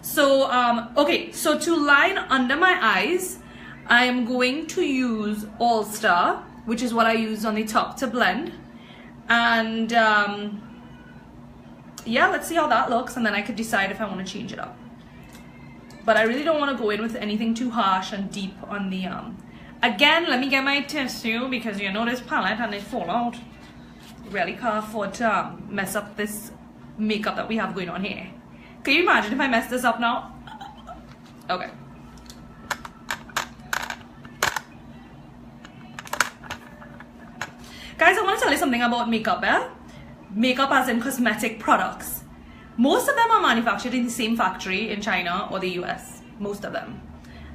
So okay, so to line under my eyes, I am going to use All Star, which is what I use on the top to blend. And yeah, let's see how that looks, and then I could decide if I want to change it up. But I really don't want to go in with anything too harsh and deep on the again, let me get my tissue, because you know this palette and they fall out. Really can't afford to mess up this makeup that we have going on here. Can you imagine if I mess this up now? Okay. Guys, I want to tell you something about makeup, Makeup as in cosmetic products. Most of them are manufactured in the same factory in China or the US. Most of them.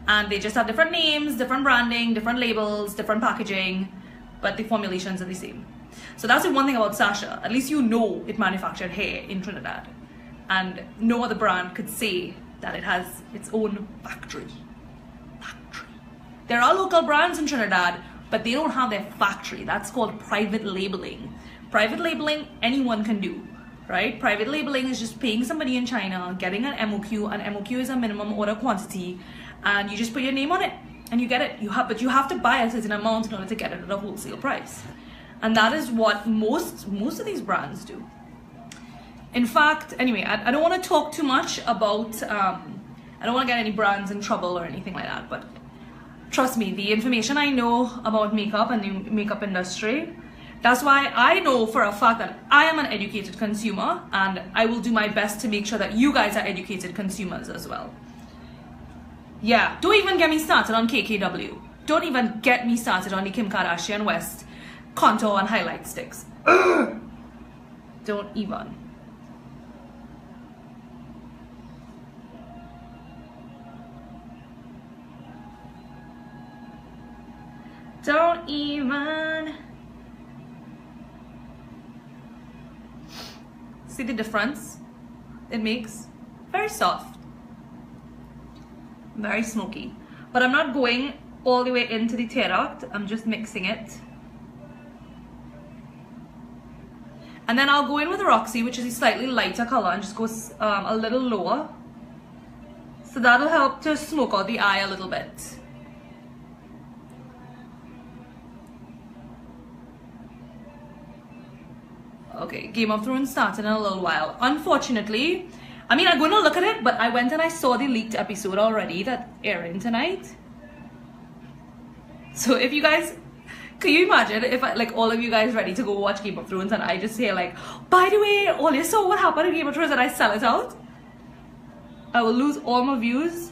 And they just have different names, different branding, different labels, different packaging, but the formulations are the same. So that's the one thing about Sasha. At least you know it manufactured here in Trinidad. And no other brand could say that it has its own factory. There are local brands in Trinidad, but they don't have their factory. That's called private labeling. Private labeling, anyone can do, right? Private labeling is just paying somebody in China, getting an MOQ. An MOQ is a minimum order quantity, and you just put your name on it, and you get it. But you have to buy a certain amount in order to get it at a wholesale price. And that is what most of these brands do. In fact, anyway, I don't want to talk too much about, I don't want to get any brands in trouble or anything like that, but trust me, the information I know about makeup and the makeup industry, that's why I know for a fact that I am an educated consumer, and I will do my best to make sure that you guys are educated consumers as well. Yeah, don't even get me started on KKW. Don't even get me started on the Kim Kardashian West contour and highlight sticks. Don't even. Don't even. See the difference it makes? Very soft, very smoky. But I'm not going all the way into the tear duct. I'm just mixing it. And then I'll go in with Roxy, which is a slightly lighter color, and just go a little lower. So that'll help to smoke out the eye a little bit. Okay, Game of Thrones started in a little while. Unfortunately, I mean, I'm going to look at it, but I went and I saw the leaked episode already that's airing tonight. So if you guys, can you imagine if like all of you guys ready to go watch Game of Thrones and I just say like, by the way, all you saw what happened in Game of Thrones and I sell it out? I will lose all my views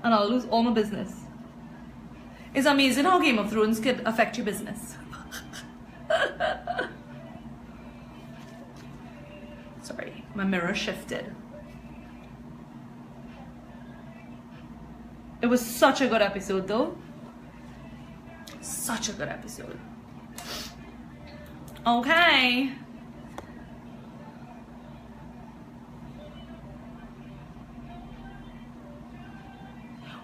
and I'll lose all my business. It's amazing how Game of Thrones could affect your business. Sorry, my mirror shifted. It was such a good episode though. Such a good episode. Okay.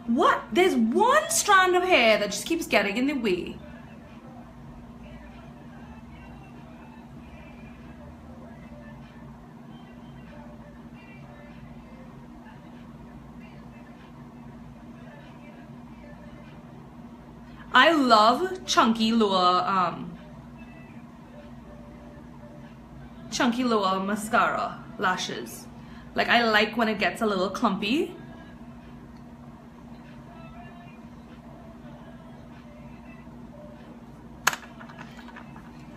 What? There's one strand of hair that just keeps getting in the way. I love chunky lower mascara lashes. Like I like when it gets a little clumpy.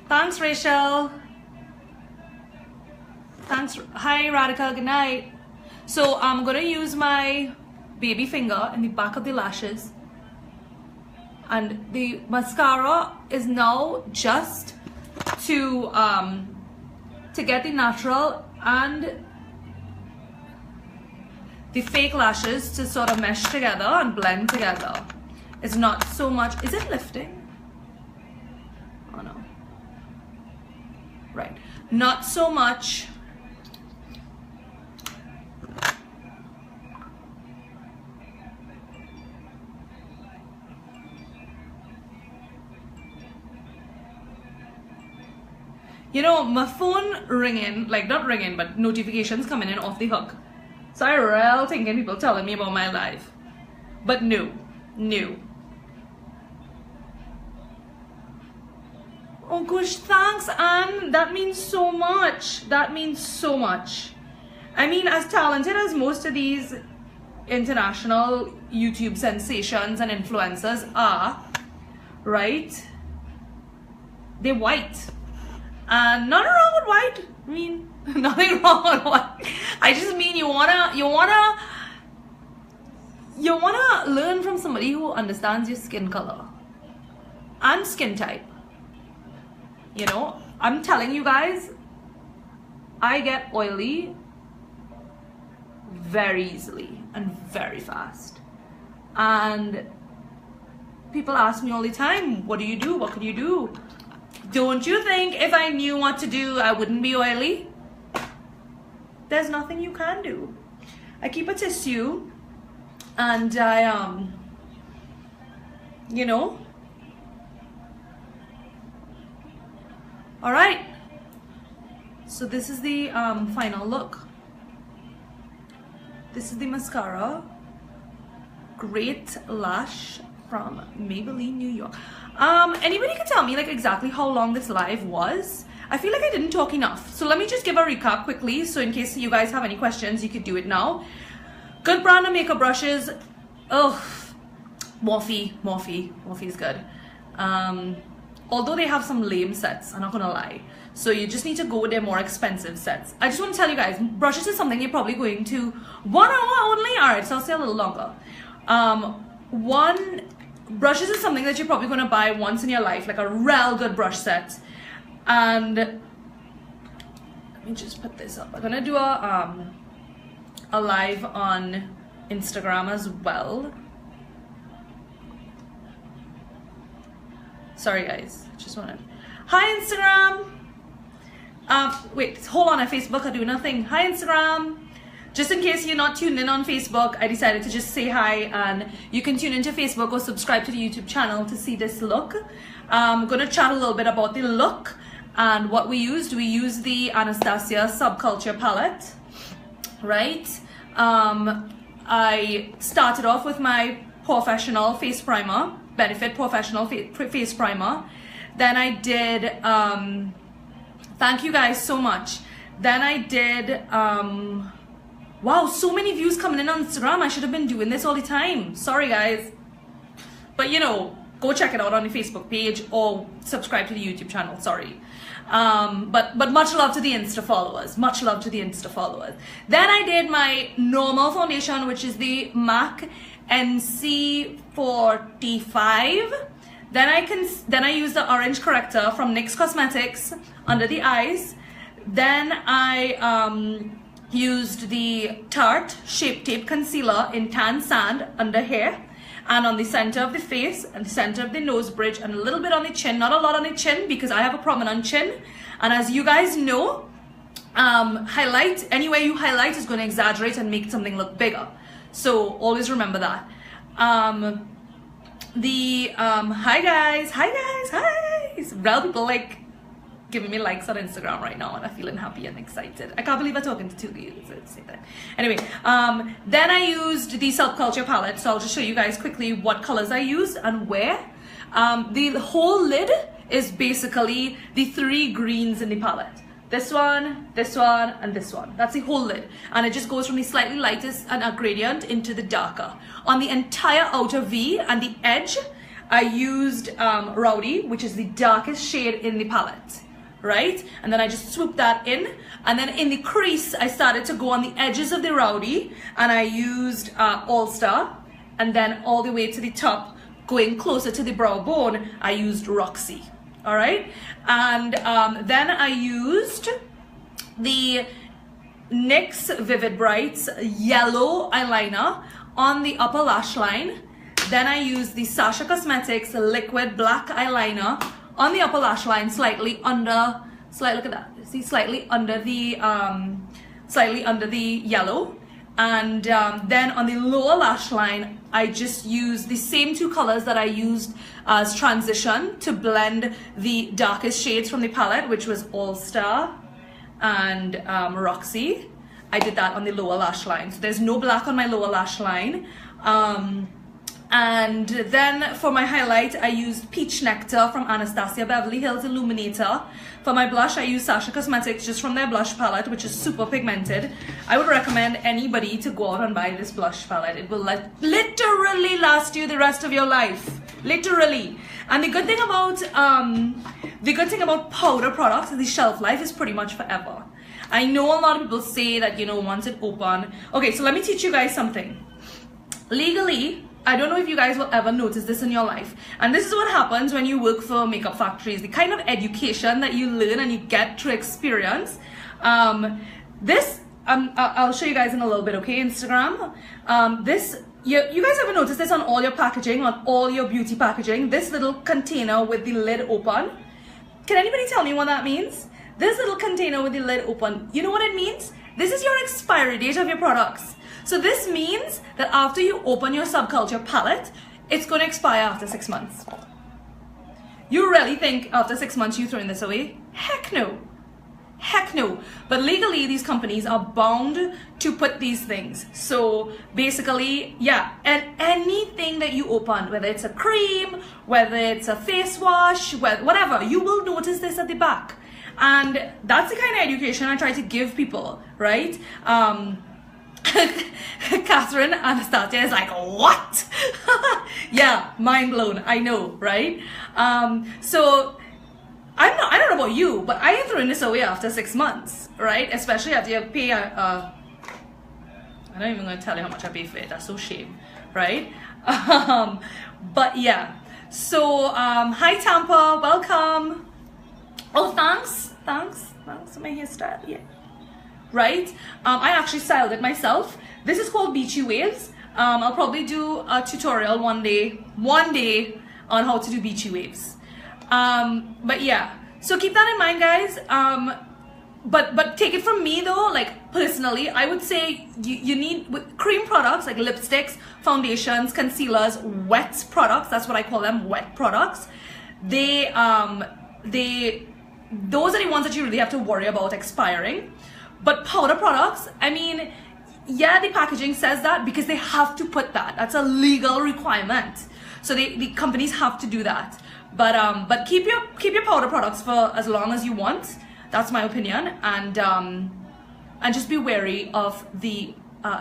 Thanks, Rachel. Thanks. Hi, Radhika. Good night. So I'm gonna use my baby finger in the back of the lashes. And the mascara is now just to get the natural and the fake lashes to sort of mesh together and blend together. It's not so much. Is it lifting? not so much. You know, my phone ringing, like not ringing, but notifications coming in off the hook. So I real thinking people telling me about my life. But no. Oh gosh, thanks, Anne. That means so much. That means so much. I mean, as talented as most of these international YouTube sensations and influencers are, right? They're white. And nothing wrong with white. I mean, nothing wrong with white. I just mean you wanna learn from somebody who understands your skin color and skin type. You know, I'm telling you guys, I get oily very easily and very fast. And people ask me all the time, what do you do? What can you do? Don't you think if I knew what to do, I wouldn't be oily? There's nothing you can do. I keep a tissue and I, you know. All right. So this is the final look. This is the mascara. Great Lash from Maybelline, New York. Anybody can tell me like exactly how long this live was? I feel like I didn't talk enough. So let me just give a recap quickly. So in case you guys have any questions, you could do it now. Good brand of makeup brushes. Oh, Morphe is good. Although they have some lame sets, I'm not gonna lie. So you just need to go with their more expensive sets. I just want to tell you guys, brushes is something you're probably going to 1 hour only. All right, so I'll say a little longer. Brushes is something that you're probably going to buy once in your life, like a real good brush set. And let me just put this up. I'm going to do a live on Instagram as well. Sorry guys, just wanted. Hi Instagram. Wait, hold on. At Facebook, I do nothing. Hi Instagram. Just in case you're not tuned in on Facebook, I decided to just say hi, and you can tune into Facebook or subscribe to the YouTube channel to see this look. I'm gonna chat a little bit about the look and what we used. We used the Anastasia Subculture palette, right? I started off with my professional face primer, Benefit Professional Face Primer. Then I did, thank you guys so much. Then I did, wow, so many views coming in on Instagram. I should have been doing this all the time. Sorry guys. But you know, go check it out on the Facebook page or subscribe to the YouTube channel. Sorry. But much love to the Insta followers. Much love to the Insta followers. Then I did my normal foundation, which is the MAC NC45. Then I used the orange corrector from NYX Cosmetics under the eyes. Then I used the Tarte Shape Tape Concealer in Tan Sand under here and on the center of the face and the center of the nose bridge and a little bit on the chin. Not a lot on the chin because I have a prominent chin, and as you guys know, highlight, anywhere you highlight is going to exaggerate and make something look bigger, so always remember that. Hi guys, real people like giving me likes on Instagram right now, and I'm feeling happy and excited. I can't believe I'm talking to two girls. Anyway, then I used the Subculture palette, so I'll just show you guys quickly what colors I used and where. The whole lid is basically the 3 greens in the palette. This one, and this one. That's the whole lid. And it just goes from the slightly lightest and a gradient into the darker. On the entire outer V and the edge, I used Rowdy, which is the darkest shade in the palette. Right? And then I just swooped that in. And then in the crease, I started to go on the edges of the Rowdy. And I used All Star. And then all the way to the top, going closer to the brow bone, I used Roxy. Alright? And then I used the NYX Vivid Brights yellow eyeliner on the upper lash line. Then I used the Sasha Cosmetics liquid black eyeliner on the upper lash line, slightly under Slight, look at that. See, slightly under the yellow. And then on the lower lash line, I just use the same two colors that I used as transition to blend the darkest shades from the palette, which was All Star and Roxy. I did that on the lower lash line. So there's no black on my lower lash line. And then for my highlight, I used Peach Nectar from Anastasia Beverly Hills Illuminator. For my blush, I used Sasha Cosmetics just from their blush palette, which is super pigmented. I would recommend anybody to go out and buy this blush palette. It will literally last you the rest of your life. Literally. And the good thing about powder products is the shelf life is pretty much forever. I know a lot of people say that, you know, once it open. Okay, so let me teach you guys something. Legally, I don't know if you guys will ever notice this in your life. And this is what happens when you work for makeup factories. The kind of education that you learn and you get through experience. I'll show you guys in a little bit, okay? Instagram. You guys ever notice this on all your packaging, on all your beauty packaging? This little container with the lid open. Can anybody tell me what that means? This little container with the lid open. You know what it means? This is your expiry date of your products. So this means that after you open your Subculture palette, it's going to expire after 6 months. You really think after 6 months you're throwing this away? Heck no. Heck no. But legally, these companies are bound to put these things. So basically, yeah, and anything that you open, whether it's a cream, whether it's a face wash, whatever, you will notice this at the back. And that's the kind of education I try to give people, right? Catherine Anastasia is like, what? Yeah, mind blown. I know, right? So I don't know about you, but I ain't throwing this away after 6 months, right? Especially after you pay I'm not even gonna tell you how much I pay for it. That's so shame, right? But yeah. So hi Tampa, welcome. Oh, thanks for my hairstyle. Yeah. Right? I actually styled it myself. This is called Beachy Waves. I'll probably do a tutorial one day on how to do beachy waves. But yeah, so keep that in mind, guys. But take it from me though, like personally, I would say you need with cream products like lipsticks, foundations, concealers, wet products. That's what I call them, wet products. Those are the ones that you really have to worry about expiring. But powder products, I mean, yeah, the packaging says that because they have to put that. That's a legal requirement. So the companies have to do that. But keep your powder products for as long as you want. That's my opinion. And just be wary of the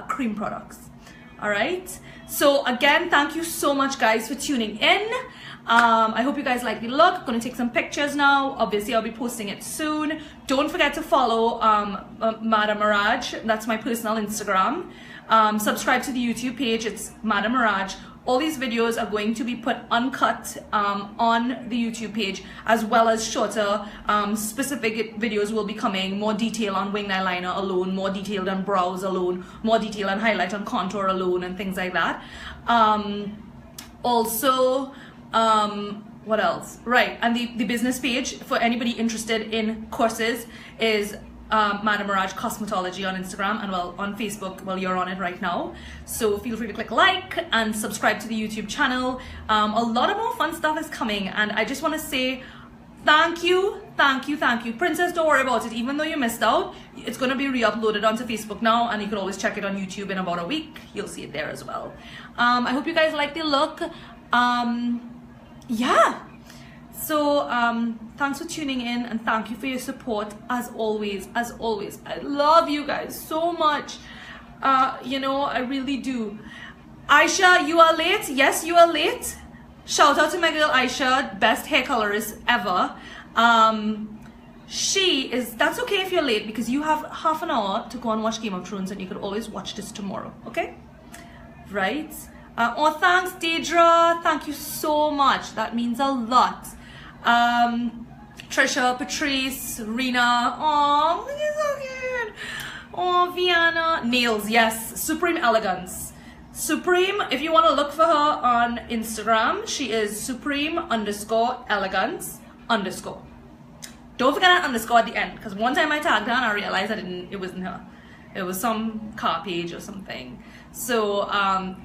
cream products. All right. So again, thank you so much, guys, for tuning in. I hope you guys like the look. I'm gonna take some pictures now. Obviously, I'll be posting it soon. Don't forget to follow Madam Maharaj. That's my personal Instagram. Subscribe to the YouTube page. It's Madam Maharaj. All these videos are going to be put uncut on the YouTube page, as well as shorter specific videos will be coming. More detail on winged eyeliner alone, more detailed on brows alone, more detail on highlight and contour alone, and things like that. Also, what else? Right, and the business page for anybody interested in courses is Madam Maharaj Cosmetology on Instagram, and well, on Facebook, well, you're on it right now. So feel free to click like and subscribe to the YouTube channel. A lot of more fun stuff is coming, and I just want to say thank you. Princess, don't worry about it. Even though you missed out, it's going to be re-uploaded onto Facebook now, and you can always check it on YouTube in about a week. You'll see it there as well. I hope you guys like the look. Yeah. So thanks for tuning in, and thank you for your support as always. I love you guys so much. You know, I really do. Aisha, you are late. Yes, you are late. Shout out to my girl Aisha, best hair colorist ever. That's okay if you're late, because you have half an hour to go and watch Game of Thrones, and you could always watch this tomorrow, okay? Right? Oh, thanks, Deidre. Thank you so much. That means a lot. Trisha, Patrice, Rena. Oh, this is so cute. Oh, Vienna. Nails, yes. Supreme Elegance. Supreme, if you want to look for her on Instagram, she is Supreme_Elegance_. Don't forget that underscore at the end, because one time I tagged her and I realized it wasn't her. It was some car page or something. So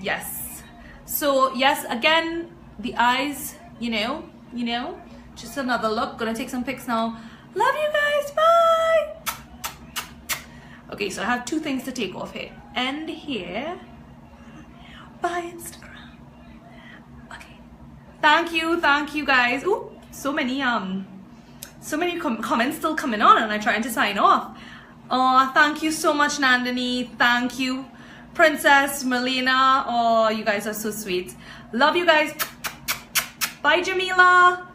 yes. So yes, again, the eyes, you know, just another look. Gonna take some pics now. Love you guys, bye. Okay, so I have 2 things to take off here. And here, bye Instagram. Okay, thank you guys. Ooh, so many comments still coming on, and I'm trying to sign off. Oh, thank you so much, Nandini. Thank you, Princess Melina. Oh, you guys are so sweet. Love you guys. Bye, Jamila.